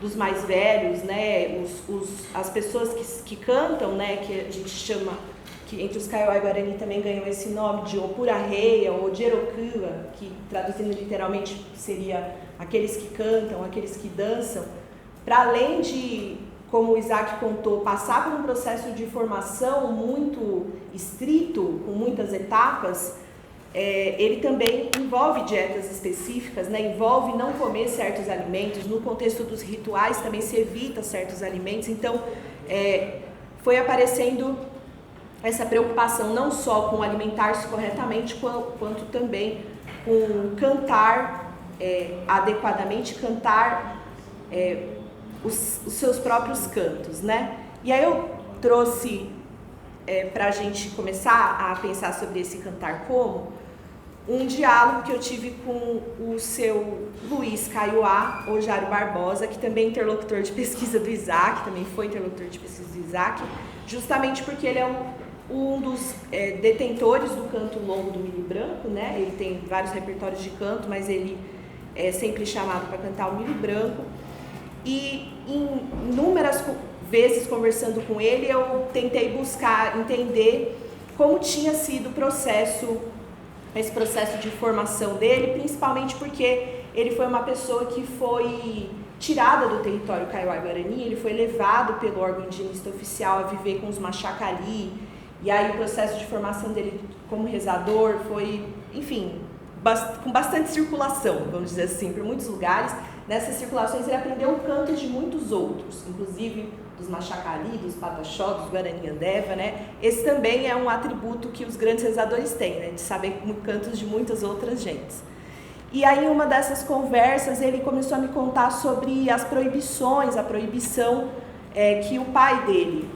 dos mais velhos, né, as pessoas que cantam, né, que a gente chama, que entre os Kaiowá e Guarani também ganham esse nome de Opuraheia ou de Jerokua, que traduzindo literalmente seria aqueles que cantam, aqueles que dançam, para além de, como o Isaac contou, passar por um processo de formação muito estrito, com muitas etapas, ele também envolve dietas específicas, né? Envolve não comer certos alimentos, no contexto dos rituais também se evita certos alimentos, então foi aparecendo essa preocupação não só com alimentar-se corretamente, quanto também com cantar adequadamente, cantar os seus próprios cantos, né? E aí eu trouxe para a gente começar a pensar sobre esse cantar como um diálogo que eu tive com o seu Luiz Kaiowá, ou Jário Barbosa, que também é interlocutor de pesquisa do Isaac, também foi interlocutor de pesquisa do Isaac, justamente porque ele é um dos detentores do canto longo do Milho Branco, né? Ele tem vários repertórios de canto, mas ele é sempre chamado para cantar o Milho Branco. E em inúmeras vezes conversando com ele, eu tentei buscar entender como tinha sido esse processo de formação dele, principalmente porque ele foi uma pessoa que foi tirada do território Kaiowá e Guarani, ele foi levado pelo órgão indigenista oficial a viver com os Machacali, e aí o processo de formação dele como rezador foi, enfim, com bastante circulação, vamos dizer assim, por muitos lugares. Nessas circulações ele aprendeu o canto de muitos outros, inclusive dos Machacali, dos Pataxó, dos Guarani-Andeva, né? Esse também é um atributo que os grandes rezadores têm, né? De saber cantos de muitas outras gentes. E aí, em uma dessas conversas, ele começou a me contar sobre as proibições, a proibição que o pai dele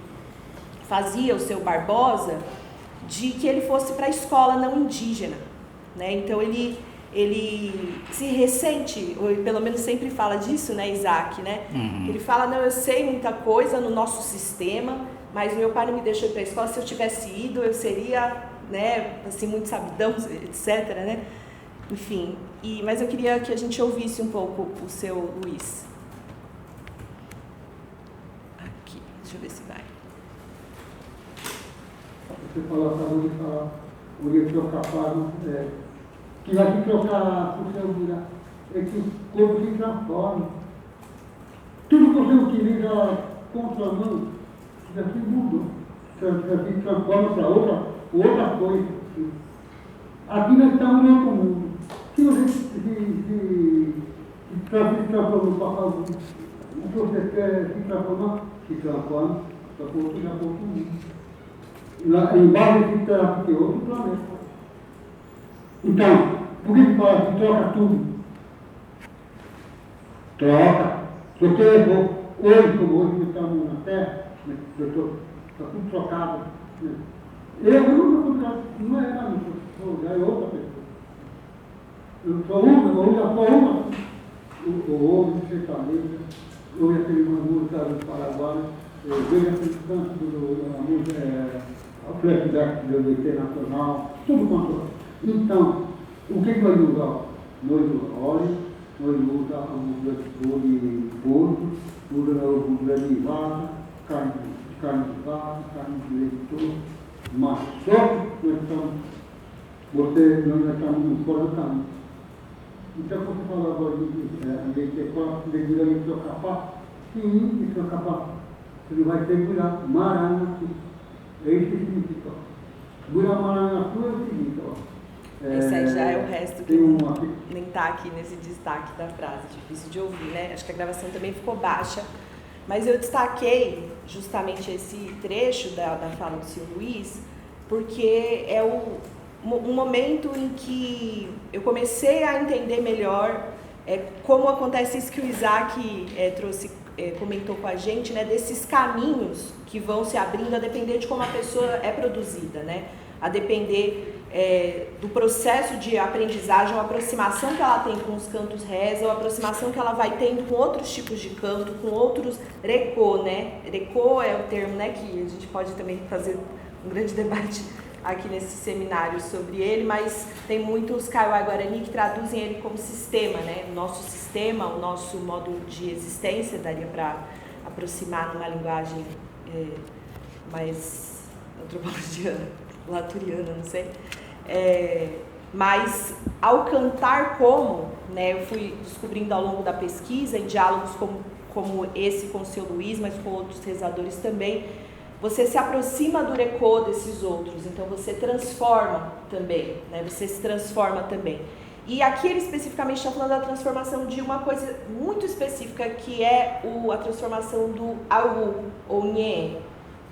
fazia, o seu Barbosa, de que ele fosse para a escola não indígena, né? Então ele se ressente, ou pelo menos sempre fala disso, né, Isaac, né? Uhum. Ele fala, não, eu sei muita coisa no nosso sistema, mas meu pai não me deixou ir para a escola, se eu tivesse ido, eu seria, né, assim, muito sabidão, etc, né? Enfim, mas eu queria que a gente ouvisse um pouco o seu Luiz. Aqui, deixa eu ver se vai. Você falou, acabou de falar, o diretor capaz, que vai se trocar por seu lugar, é que o corpo se transforma. Tudo que você utiliza contra a mão, isso daqui muda, se transforma para outra coisa. Aqui nós estamos em outro mundo. Se você se transforma para algum, o que você quer se transformar, só que outro já foi outro mundo. Lá embaixo se trata de outro planeta. Então, por que fala que troca tudo? Troca. Se você errou, hoje, como hoje estamos na Terra, né, está tudo trocado. Né? Eu não é nada, é outra pessoa. Eu sou uma. Ouve o sertanejo, ouve aquele música do Paraguai, vejo aquele canto da música, a flashback do Internacional, tudo quanto. Então, o que vai usar? Nós óleo, nós usa a gordura de porco, usa a gordura de vaca, carne de vaca, carne de leite, mas só que nós estamos fora do caminho. Então, quando você fala agora de leite, gordura de trocapá, sim, de trocapá, você não vai ter virar maranacu. É isso que significa. Virar maranacu é o seguinte, ó. Esse aí já é o resto que nem está aqui nesse destaque da frase, difícil de ouvir, né? Acho que a gravação também ficou baixa, mas eu destaquei justamente esse trecho da fala do Sr. Luiz, porque é um momento em que eu comecei a entender melhor como acontece isso que o Isaac comentou com a gente, né? Desses caminhos que vão se abrindo a depender de como a pessoa é produzida, né? A depender do processo de aprendizagem, a aproximação que ela tem com os cantos reza, a aproximação que ela vai tendo com outros tipos de canto, com outros recô, né? Recô é o termo, né, que a gente pode também fazer um grande debate aqui nesse seminário sobre ele, mas tem muitos Kaiowá Guarani que traduzem ele como sistema, né? O nosso sistema, o nosso modo de existência, daria para aproximar numa linguagem mais antropologiana, laturiana, não sei. Mas ao cantar como, né, eu fui descobrindo ao longo da pesquisa, em diálogos como esse com o Sr. Luiz, mas com outros rezadores também, você se aproxima do recô desses outros, então você transforma também, né, você se transforma também. E aqui ele especificamente está falando da transformação de uma coisa muito específica, que é a transformação do Awu, ou Nhé,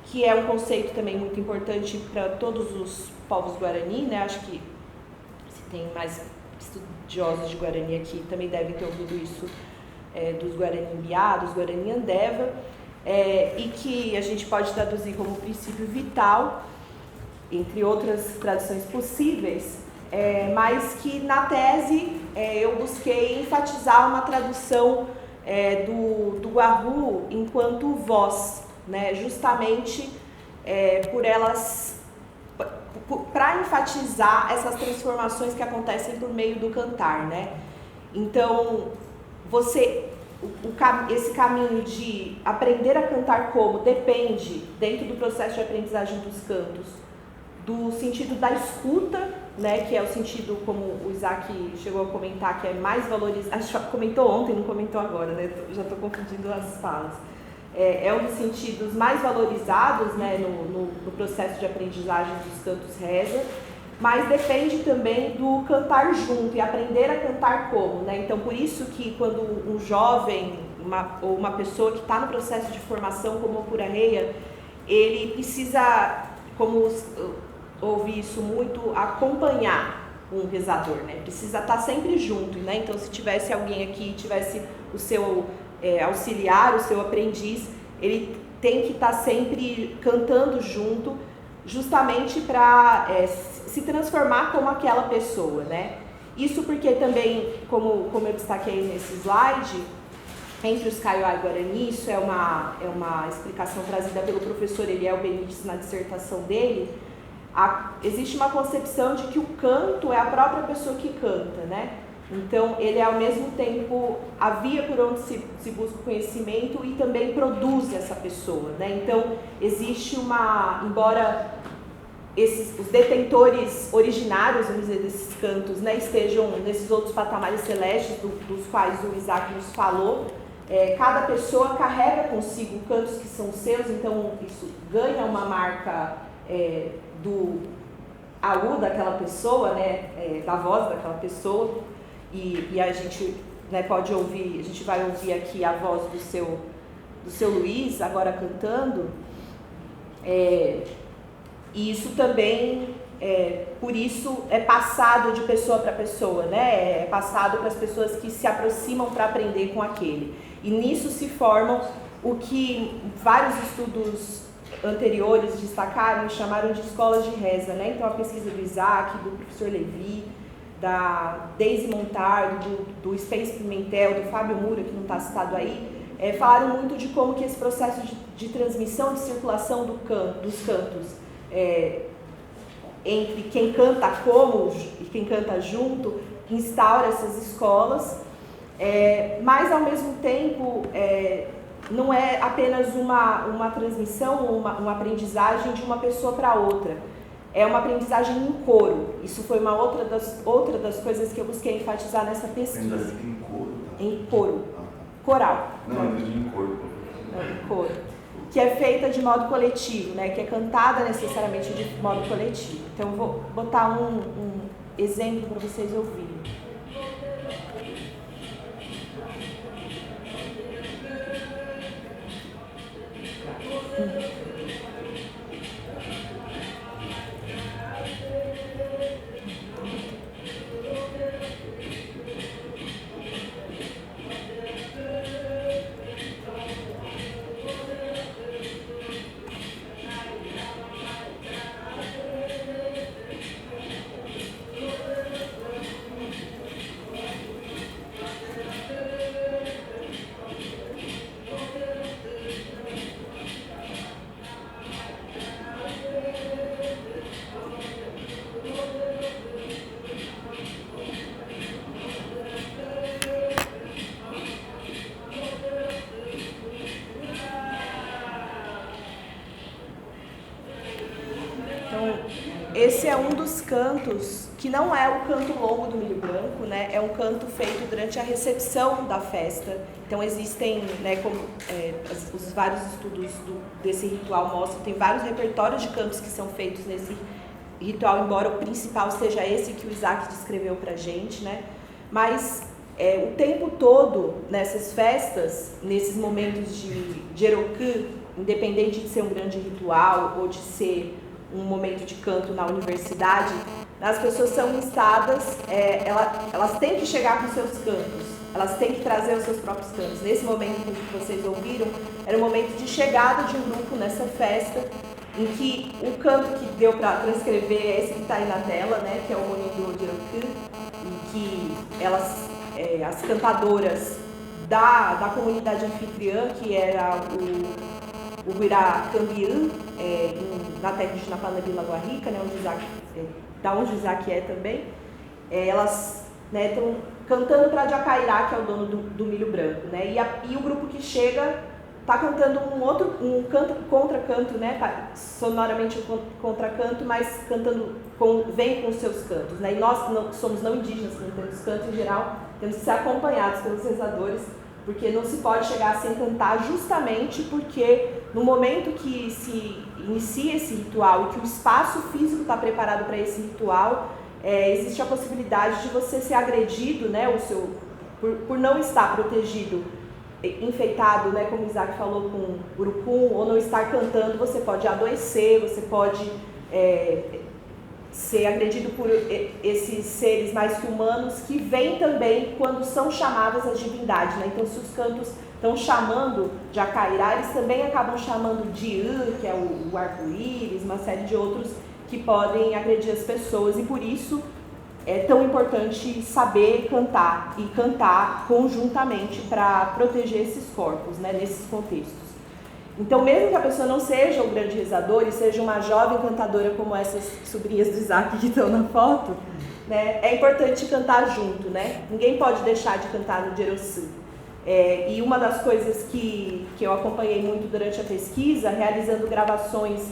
que é um conceito também muito importante para todos os povos Guarani, né? Acho que se tem mais estudiosos de Guarani aqui, também devem ter ouvido isso dos Guarani Mbiá, dos Guarani Andeva, e que a gente pode traduzir como princípio vital, entre outras traduções possíveis, mas que na tese eu busquei enfatizar uma tradução do Guarru enquanto voz, né? Justamente para enfatizar essas transformações que acontecem por meio do cantar, né? Então, esse caminho de aprender a cantar como depende, dentro do processo de aprendizagem dos cantos, do sentido da escuta, né? Que é o sentido, como o Isaac chegou a comentar, que é mais valorizado. Acho que comentou ontem, não comentou agora, né? Já estou confundindo as falas. É um dos sentidos mais valorizados, né, no processo de aprendizagem dos cantos reza, mas depende também do cantar junto e aprender a cantar como, né? Então, por isso que quando um jovem ou uma pessoa que está no processo de formação como o Purareia, ele precisa, como ouvi isso muito, acompanhar um rezador, né? Precisa estar sempre junto, né? Então, se tivesse alguém aqui, tivesse o seu auxiliar, o seu aprendiz, ele tem que estar sempre cantando junto, justamente para se transformar como aquela pessoa, né? Isso porque também, como eu destaquei nesse slide, entre os Kaiowá e Guarani, isso é uma explicação trazida pelo professor Eliel Benites na dissertação dele, existe uma concepção de que o canto é a própria pessoa que canta, né? Então, ele é ao mesmo tempo a via por onde se busca o conhecimento e também produz essa pessoa, né? Então, existe embora os detentores originários, vamos dizer, desses cantos, né, estejam nesses outros patamares celestes dos quais o Isaac nos falou, cada pessoa carrega consigo cantos que são seus, então isso ganha uma marca do Awu daquela pessoa, né, da voz daquela pessoa. E a gente, né, pode ouvir, a gente vai ouvir aqui a voz do seu Luiz, agora cantando, e isso também, por isso, é passado de pessoa para pessoa, né? É passado para as pessoas que se aproximam para aprender com aquele. E nisso se formam o que vários estudos anteriores destacaram e chamaram de escolas de reza, né? Então, a pesquisa do Isaac, do professor Levi, da Daisy Montardo, do Spence Pimentel, do Fábio Mura, que não está citado aí, falaram muito de como que esse processo de transmissão, de circulação dos cantos, entre quem canta como e quem canta junto, instaura essas escolas, Mas, ao mesmo tempo, não é apenas uma transmissão, uma aprendizagem de uma pessoa para outra. É uma aprendizagem em coro. Isso foi uma outra das coisas que eu busquei enfatizar nessa pesquisa. Aprendizagem em coro? Em coro. Coral. Não, em coro. Em coro. Que é feita de modo coletivo, né? Que é cantada necessariamente de modo coletivo. Então, eu vou botar um exemplo para vocês ouvirem. Esse é um dos cantos que não é o canto longo do Milho Branco, né? É um canto feito durante a recepção da festa. Então existem, né, como os vários estudos desse ritual mostram, tem vários repertórios de cantos que são feitos nesse ritual, embora o principal seja esse que o Isaac descreveu pra gente, né? Mas o tempo todo nessas festas, nesses momentos de Erokü, independente de ser um grande ritual ou de ser um momento de canto na universidade, as pessoas são instadas, elas têm que chegar com seus cantos, elas têm que trazer os seus próprios cantos. Nesse momento que vocês ouviram, era o momento de chegada de um grupo nessa festa, em que o canto que deu para transcrever é esse que está aí na tela, né, que é o Monindo de Erokü, em que as cantadoras da comunidade anfitriã, que era o Guirá Cambiã, na terra de Napanã, Vila Guarica, né, da onde o Isaac é também, elas estão cantando para Jacairá, que é o dono do Milho Branco, né, e o grupo que chega está cantando um contracanto, né, sonoramente um contracanto, mas vem com os seus cantos, né, e nós somos não indígenas, não temos canto em geral, temos que ser acompanhados pelos rezadores, porque não se pode chegar sem cantar, justamente porque no momento que se inicia esse ritual e que o espaço físico está preparado para esse ritual, existe a possibilidade de você ser agredido, né, por não estar protegido, enfeitado, né, como o Isaac falou, com urucum, ou não estar cantando, você pode adoecer, você pode ser agredido por esses seres mais que humanos, que vêm também quando são chamadas as divindades, né? Então, se os cantos estão chamando de Jacairá, eles também acabam chamando de Iã, que é o arco-íris, uma série de outros que podem agredir as pessoas, e por isso é tão importante saber cantar e cantar conjuntamente para proteger esses corpos, né, nesses contextos. Então, mesmo que a pessoa não seja o grande rezador e seja uma jovem cantadora como essas sobrinhas do Isaac que estão na foto, né, é importante cantar junto, né? Ninguém pode deixar de cantar no Jeroçu. E uma das coisas que eu acompanhei muito durante a pesquisa, realizando gravações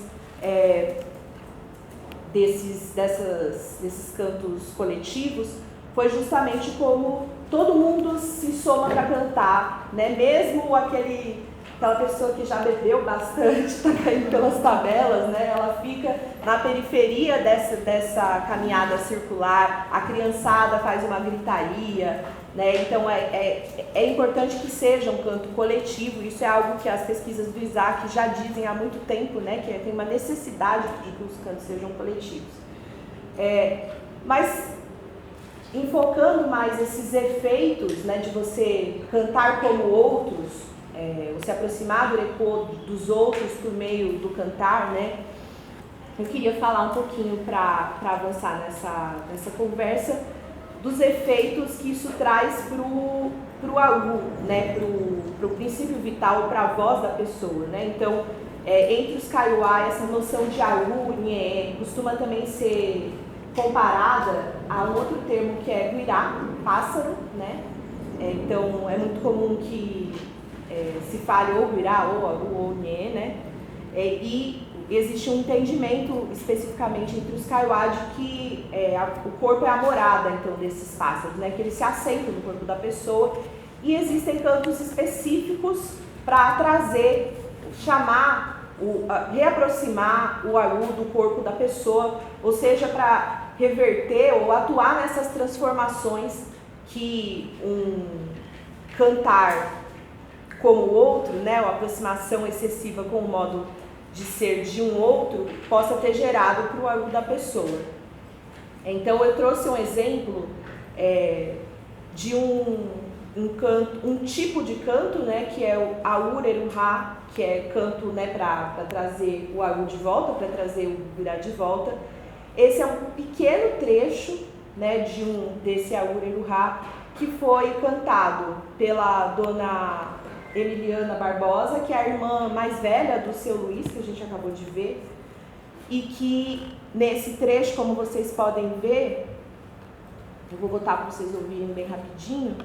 desses cantos coletivos, foi justamente como todo mundo se soma para cantar, né? Mesmo aquela pessoa que já bebeu bastante, está caindo pelas tabelas, né? Ela fica na periferia dessa caminhada circular, a criançada faz uma gritaria, né? Então é importante que seja um canto coletivo. Isso é algo que as pesquisas do Isaac já dizem há muito tempo, né? Que tem uma necessidade de que os cantos sejam coletivos. Mas enfocando mais esses efeitos, né, de você cantar como outros, você aproximar do Erekô dos outros por meio do cantar, né? Eu queria falar um pouquinho para avançar nessa conversa dos efeitos que isso traz pro Agu, né? Pro princípio vital, para a voz da pessoa, né? Então, entre os Kaiowá, essa noção de Agu, Nhé, costuma também ser comparada a um outro termo que é Guirá, pássaro, né? Então, é muito comum que se fale ou Guirá, ou Aru, ou Nhê, né? E existe um entendimento especificamente entre os Kaiowá de que o corpo é a morada, então, desses pássaros, né? Que eles se assentam no corpo da pessoa, e existem cantos específicos para trazer, chamar, reaproximar o Aru do corpo da pessoa, ou seja, para reverter ou atuar nessas transformações que um cantar como o outro, né, a aproximação excessiva com o modo de ser de um outro, possa ter gerado para o Aru da pessoa. Então eu trouxe um exemplo de um tipo de canto, né, que é o Aur-Eruhá, que é canto, né, para trazer o Aru de volta, para trazer o Guirá de volta. Esse é um pequeno trecho, né, desse Aur-Eruhá, que foi cantado pela dona Emiliana Barbosa, que é a irmã mais velha do seu Luiz, que a gente acabou de ver, e que nesse trecho, como vocês podem ver, eu vou botar para vocês ouvirem bem rapidinho.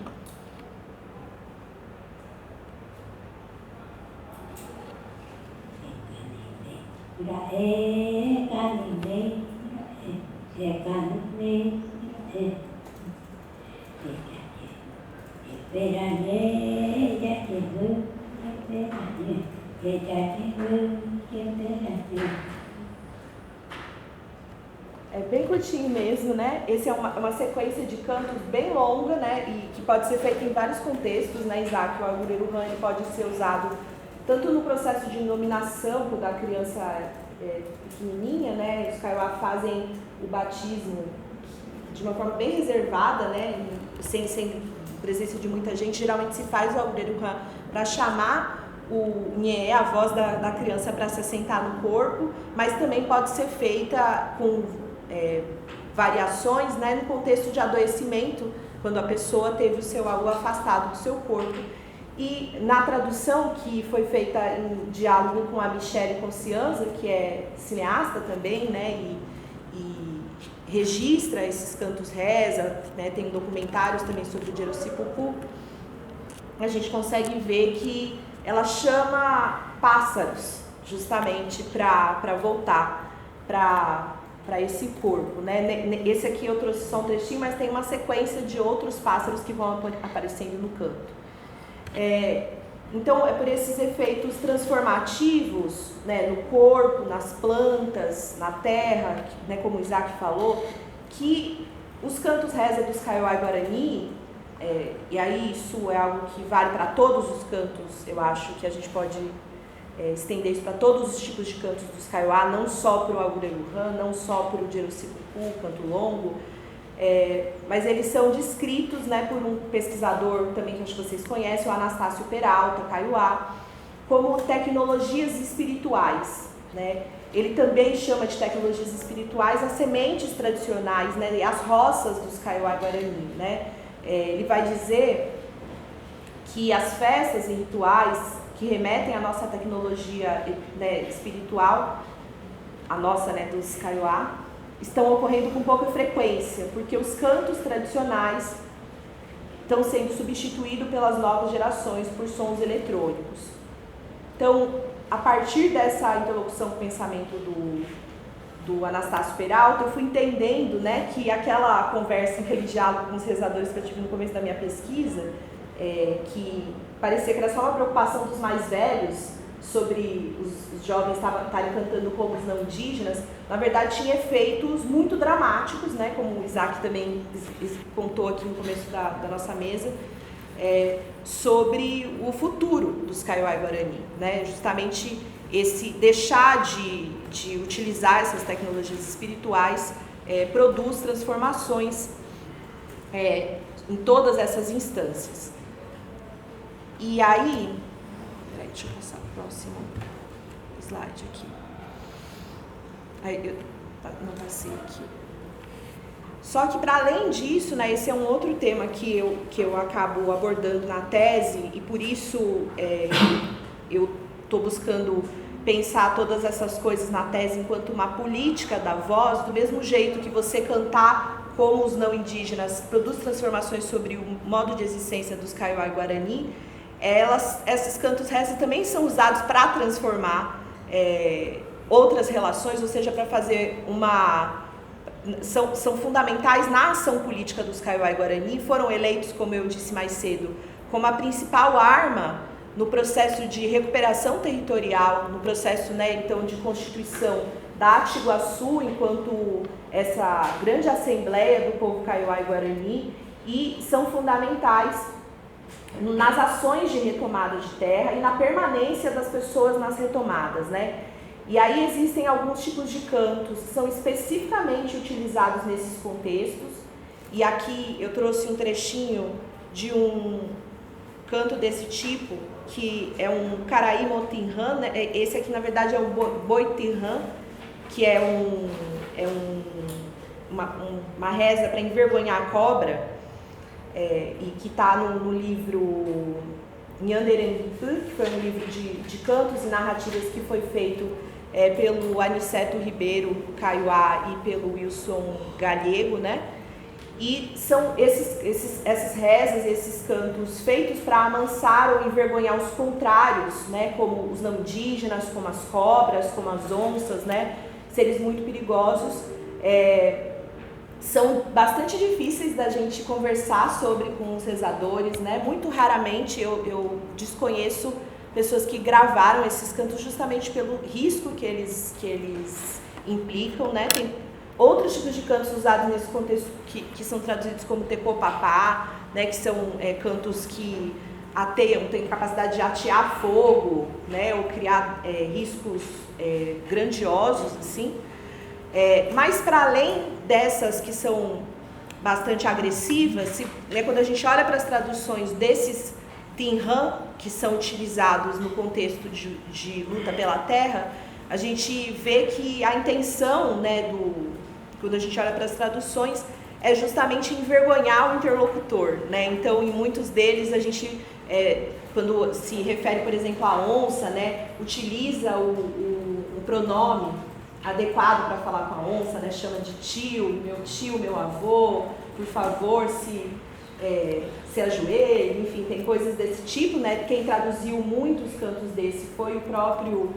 É bem curtinho mesmo, né? Esse é uma sequência de cantos bem longa, né? E que pode ser feita em vários contextos, né, Isaac? O Aur-Eruhá pode ser usado tanto no processo de nominação, quando a criança é pequenininha, né? Os Kaiowá fazem o batismo de uma forma bem reservada, né? Sem presença de muita gente. Geralmente se faz o Aur-Eruhá para chamar o Nhé, a voz da criança, para se assentar no corpo, mas também pode ser feita com variações, né, no contexto de adoecimento, quando a pessoa teve o seu Aru afastado do seu corpo. E na tradução, que foi feita em diálogo com a Michelle Conscienza, que é cineasta também, né, e registra esses cantos reza, né, tem documentários também sobre o Jerossipupu, a gente consegue ver que ela chama pássaros justamente para voltar para esse corpo, né? Esse aqui eu trouxe só um trechinho, mas tem uma sequência de outros pássaros que vão aparecendo no canto. Então, é por esses efeitos transformativos, né, no corpo, nas plantas, na terra, né, como o Isaac falou, que os cantos reza dos Kaiowá e Guarani, e aí isso é algo que vale para todos os cantos, eu acho que a gente pode estender isso para todos os tipos de cantos dos Kaiowá, não só para o Aur-Eruhá, não só para o Jerossipupu, canto longo, mas eles são descritos, né, por um pesquisador também que acho que vocês conhecem, o Anastácio Peralta, Kaiowá, como tecnologias espirituais, né? Ele também chama de tecnologias espirituais as sementes tradicionais, né, e as roças dos Kaiowá e Guarani, né? Ele vai dizer que as festas e rituais que remetem à nossa tecnologia, né, espiritual, a nossa, né, dos Kaiowá, estão ocorrendo com pouca frequência, porque os cantos tradicionais estão sendo substituídos pelas novas gerações por sons eletrônicos. Então, a partir dessa interlocução com o pensamento do Anastácio Peralta, eu fui entendendo, né, que aquela conversa, aquele diálogo com os rezadores que eu tive no começo da minha pesquisa, que parecia que era só uma preocupação dos mais velhos sobre os jovens estarem cantando como os não indígenas, na verdade tinha efeitos muito dramáticos, né, como o Isaac também contou aqui no começo da nossa mesa, sobre o futuro dos Kaiowá e Guarani, né, justamente esse deixar de utilizar essas tecnologias espirituais produz transformações em todas essas instâncias. E aí, peraí, deixa eu passar o próximo slide aqui. Aí, eu não passei aqui. Só que, para além disso, né, esse é um outro tema que eu acabo abordando na tese, e por isso eu estou buscando pensar todas essas coisas na tese enquanto uma política da voz, do mesmo jeito que você cantar como os não indígenas produzem transformações sobre o modo de existência dos Kaiowá e Guarani, esses cantos reza também são usados para transformar outras relações, ou seja, para fazer são fundamentais na ação política dos Kaiowá e Guarani, foram eleitos, como eu disse mais cedo, como a principal arma no processo de recuperação territorial, no processo, então, de constituição da Atiguaçu, enquanto essa grande assembleia do povo Kaiowá e Guarani, e são fundamentais nas ações de retomada de terra e na permanência das pessoas nas retomadas, E aí existem alguns tipos de cantos que são especificamente utilizados nesses contextos, e aqui eu trouxe um trechinho de um canto desse tipo, que é um Caraí Motinhan, esse aqui na verdade é o Boitinhan, que é uma reza para envergonhar a cobra, e que está no livro Nhanderendipu, que foi um livro de cantos e narrativas que foi feito pelo Aniceto Ribeiro Kaiowá e pelo Wilson Galego, E são essas rezas, esses cantos feitos para amansar ou envergonhar os contrários, como os não indígenas, como as cobras, como as onças, seres muito perigosos. São bastante difíceis da gente conversar sobre com os rezadores, Muito raramente eu desconheço pessoas que gravaram esses cantos justamente pelo risco que eles implicam, Tem outros tipos de cantos usados nesse contexto que são traduzidos como tecopapá, que são cantos que têm capacidade de atear fogo, ou criar riscos grandiosos, assim. Mas para além dessas que são bastante agressivas, quando a gente olha para as traduções desses Tinhan, que são utilizados no contexto de luta pela terra, a gente vê que a intenção, quando a gente olha para as traduções, é justamente envergonhar o interlocutor, Então, em muitos deles, a gente, quando se refere, por exemplo, à onça, utiliza o pronome adequado para falar com a onça, chama de tio, meu avô, por favor, se ajoelhe, enfim, tem coisas desse tipo, Quem traduziu muitos cantos desse foi o próprio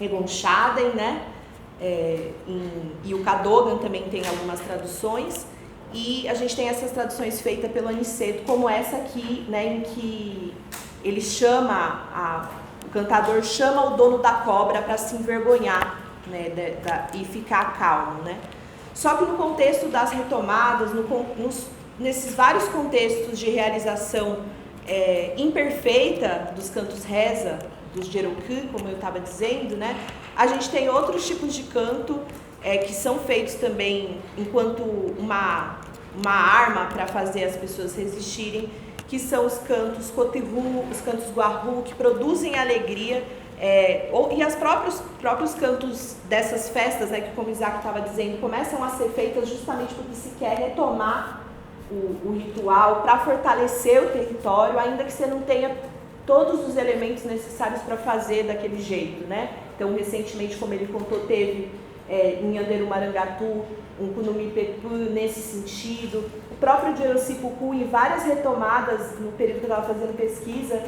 Egon Schaden, e o Cadogan também tem algumas traduções, e a gente tem essas traduções feitas pelo Aniceto, como essa aqui, em que ele o cantador chama o dono da cobra para se envergonhar, e ficar calmo, Só que no contexto das retomadas, nesses vários contextos de realização imperfeita dos cantos reza, dos Cherokee, como eu estava dizendo, a gente tem outros tipos de canto que são feitos também enquanto uma arma para fazer as pessoas resistirem, que são os cantos Cotiru, os cantos Guarru, que produzem alegria, e os próprios cantos dessas festas, que como Isaac estava dizendo, começam a ser feitas justamente porque se quer retomar o ritual para fortalecer o território, ainda que você não tenha todos os elementos necessários para fazer daquele jeito, Então, recentemente, como ele contou, teve em Anderu Marangatu um Kunumipepu nesse sentido. O próprio Jerosipucu, em várias retomadas, no período que eu estava fazendo pesquisa,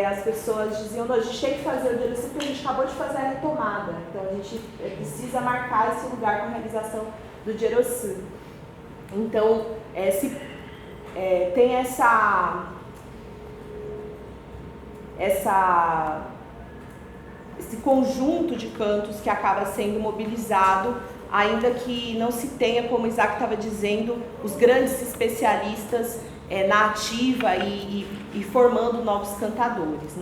as pessoas diziam, não, a gente tem que fazer o Jerosipucu porque a gente acabou de fazer a retomada. Então, a gente precisa marcar esse lugar com a realização do Jerosi. Então, tem esse conjunto de cantos que acaba sendo mobilizado, ainda que não se tenha, como Isaac estava dizendo, os grandes especialistas na ativa e formando novos cantadores,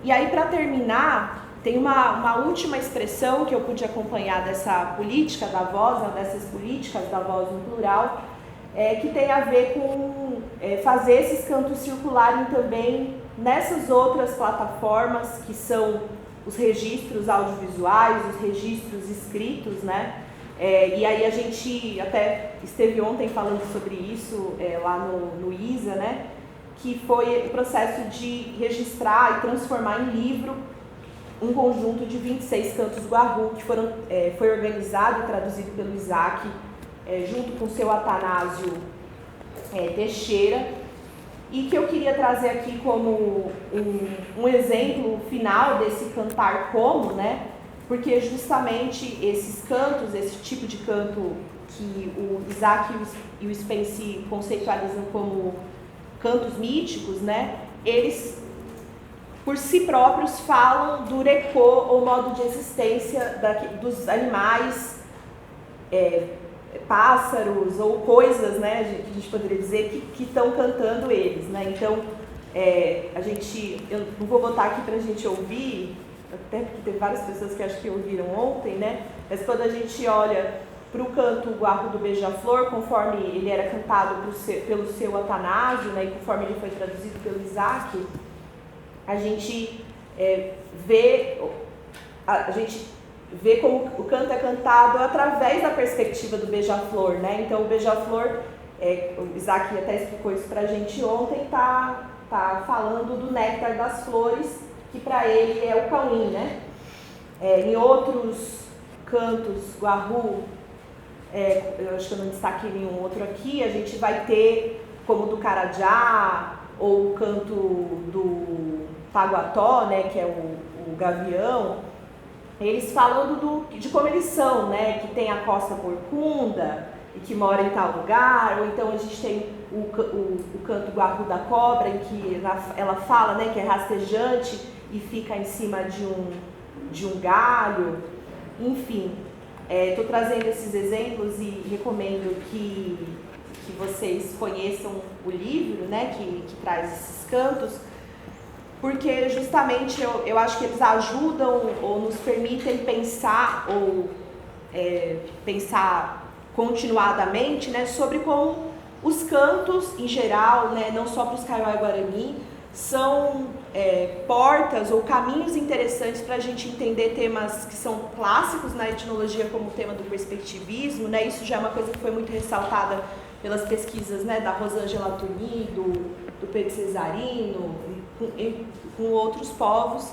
E aí, para terminar, tem uma última expressão que eu pude acompanhar dessa política da voz, dessas políticas da voz no plural, que tem a ver com fazer esses cantos circularem também nessas outras plataformas que são os registros audiovisuais, os registros escritos, e aí a gente até esteve ontem falando sobre isso lá no ISA, que foi o processo de registrar e transformar em livro um conjunto de 26 cantos guarru que foi organizado e traduzido pelo Isaac, junto com o seu Atanásio Teixeira, e que eu queria trazer aqui como um exemplo final desse cantar como, né? Porque justamente esses cantos, esse tipo de canto que o Isaac e o Spence conceitualizam como cantos míticos, né? Eles, por si próprios, falam do recô, ou modo de existência dos animais, pássaros ou coisas, né, que a gente poderia dizer, que estão cantando eles, né? Então, eu não vou botar aqui para a gente ouvir, até porque teve várias pessoas que acho que ouviram ontem, né? Mas quando a gente olha para o canto Guarru do Beija-Flor, conforme ele era cantado pelo seu Atanásio, né, e conforme ele foi traduzido pelo Isaac, a gente vê como o canto é cantado através da perspectiva do beija-flor, né? Então o beija-flor, o Isaac até explicou isso para a gente ontem, tá falando do néctar das flores, que para ele é o cauim, né? Em outros cantos guarru, eu acho que eu não destaquei nenhum outro aqui, a gente vai ter como do carajá, ou o canto do taguató, né, que é o gavião, eles falando de como eles são, né, que tem a costa corcunda e que mora em tal lugar, ou então a gente tem o canto guarru da cobra, em que ela fala, né, que é rastejante e fica em cima de um galho. Enfim, estou trazendo esses exemplos e recomendo que vocês conheçam o livro, né, que traz esses cantos, porque justamente eu acho que eles ajudam ou nos permitem pensar, ou pensar continuadamente, né, sobre como os cantos em geral, né, não só para os Kaiowá e Guarani, são portas ou caminhos interessantes para a gente entender temas que são clássicos na etnologia, como o tema do perspectivismo, né? Isso já é uma coisa que foi muito ressaltada pelas pesquisas, né, da Rosângela Tuni, do Pedro Cesarino, com outros povos,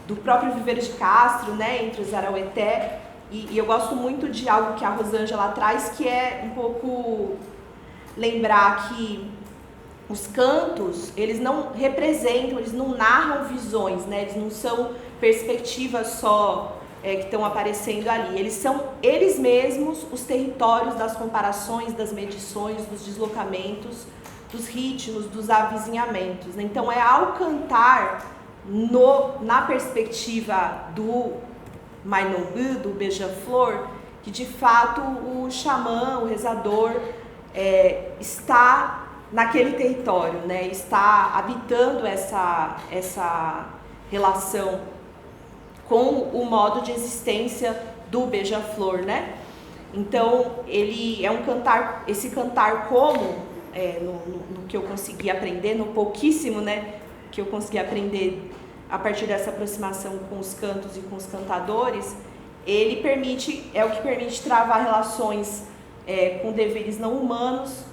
do próprio Viveiro de Castro, né, entre os Araueté, e eu gosto muito de algo que a Rosângela traz, que é um pouco lembrar que os cantos, eles não representam, eles não narram visões, né, eles não são perspectivas só que estão aparecendo ali, eles são eles mesmos os territórios das comparações, das medições, dos deslocamentos, dos ritmos, dos avizinhamentos, né? Então ao cantar na perspectiva do Mainombu, do beija-flor, que de fato o xamã, o rezador, está naquele território, né? Está habitando essa relação com o modo de existência do beija-flor, né? Então ele é um cantar, esse cantar como no que eu consegui aprender, no pouquíssimo, né, que eu consegui aprender a partir dessa aproximação com os cantos e com os cantadores, ele é o que permite travar relações com deveres não humanos,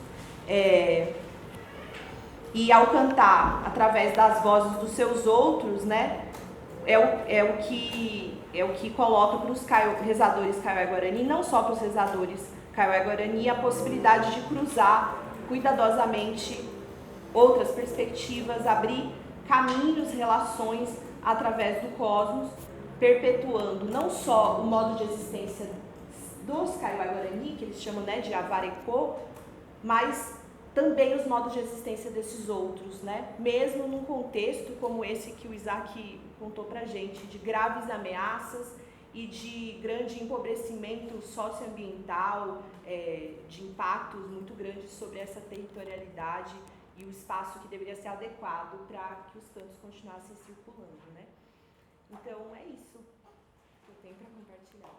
e ao cantar através das vozes dos seus outros, né, é o que coloca para os rezadores Kaiowá e Guarani, não só para os rezadores Kaiowá e Guarani, a possibilidade de cruzar cuidadosamente outras perspectivas, abrir caminhos, relações através do cosmos, perpetuando não só o modo de existência dos Kaiowá e Guarani, que eles chamam, né, de Avarecô, mas também os modos de existência desses outros, né? Mesmo num contexto como esse que o Isaac contou pra gente, de graves ameaças e de grande empobrecimento socioambiental, de impactos muito grandes sobre essa territorialidade e o espaço que deveria ser adequado para que os cantos continuassem circulando, né? Então é isso que eu tenho para compartilhar.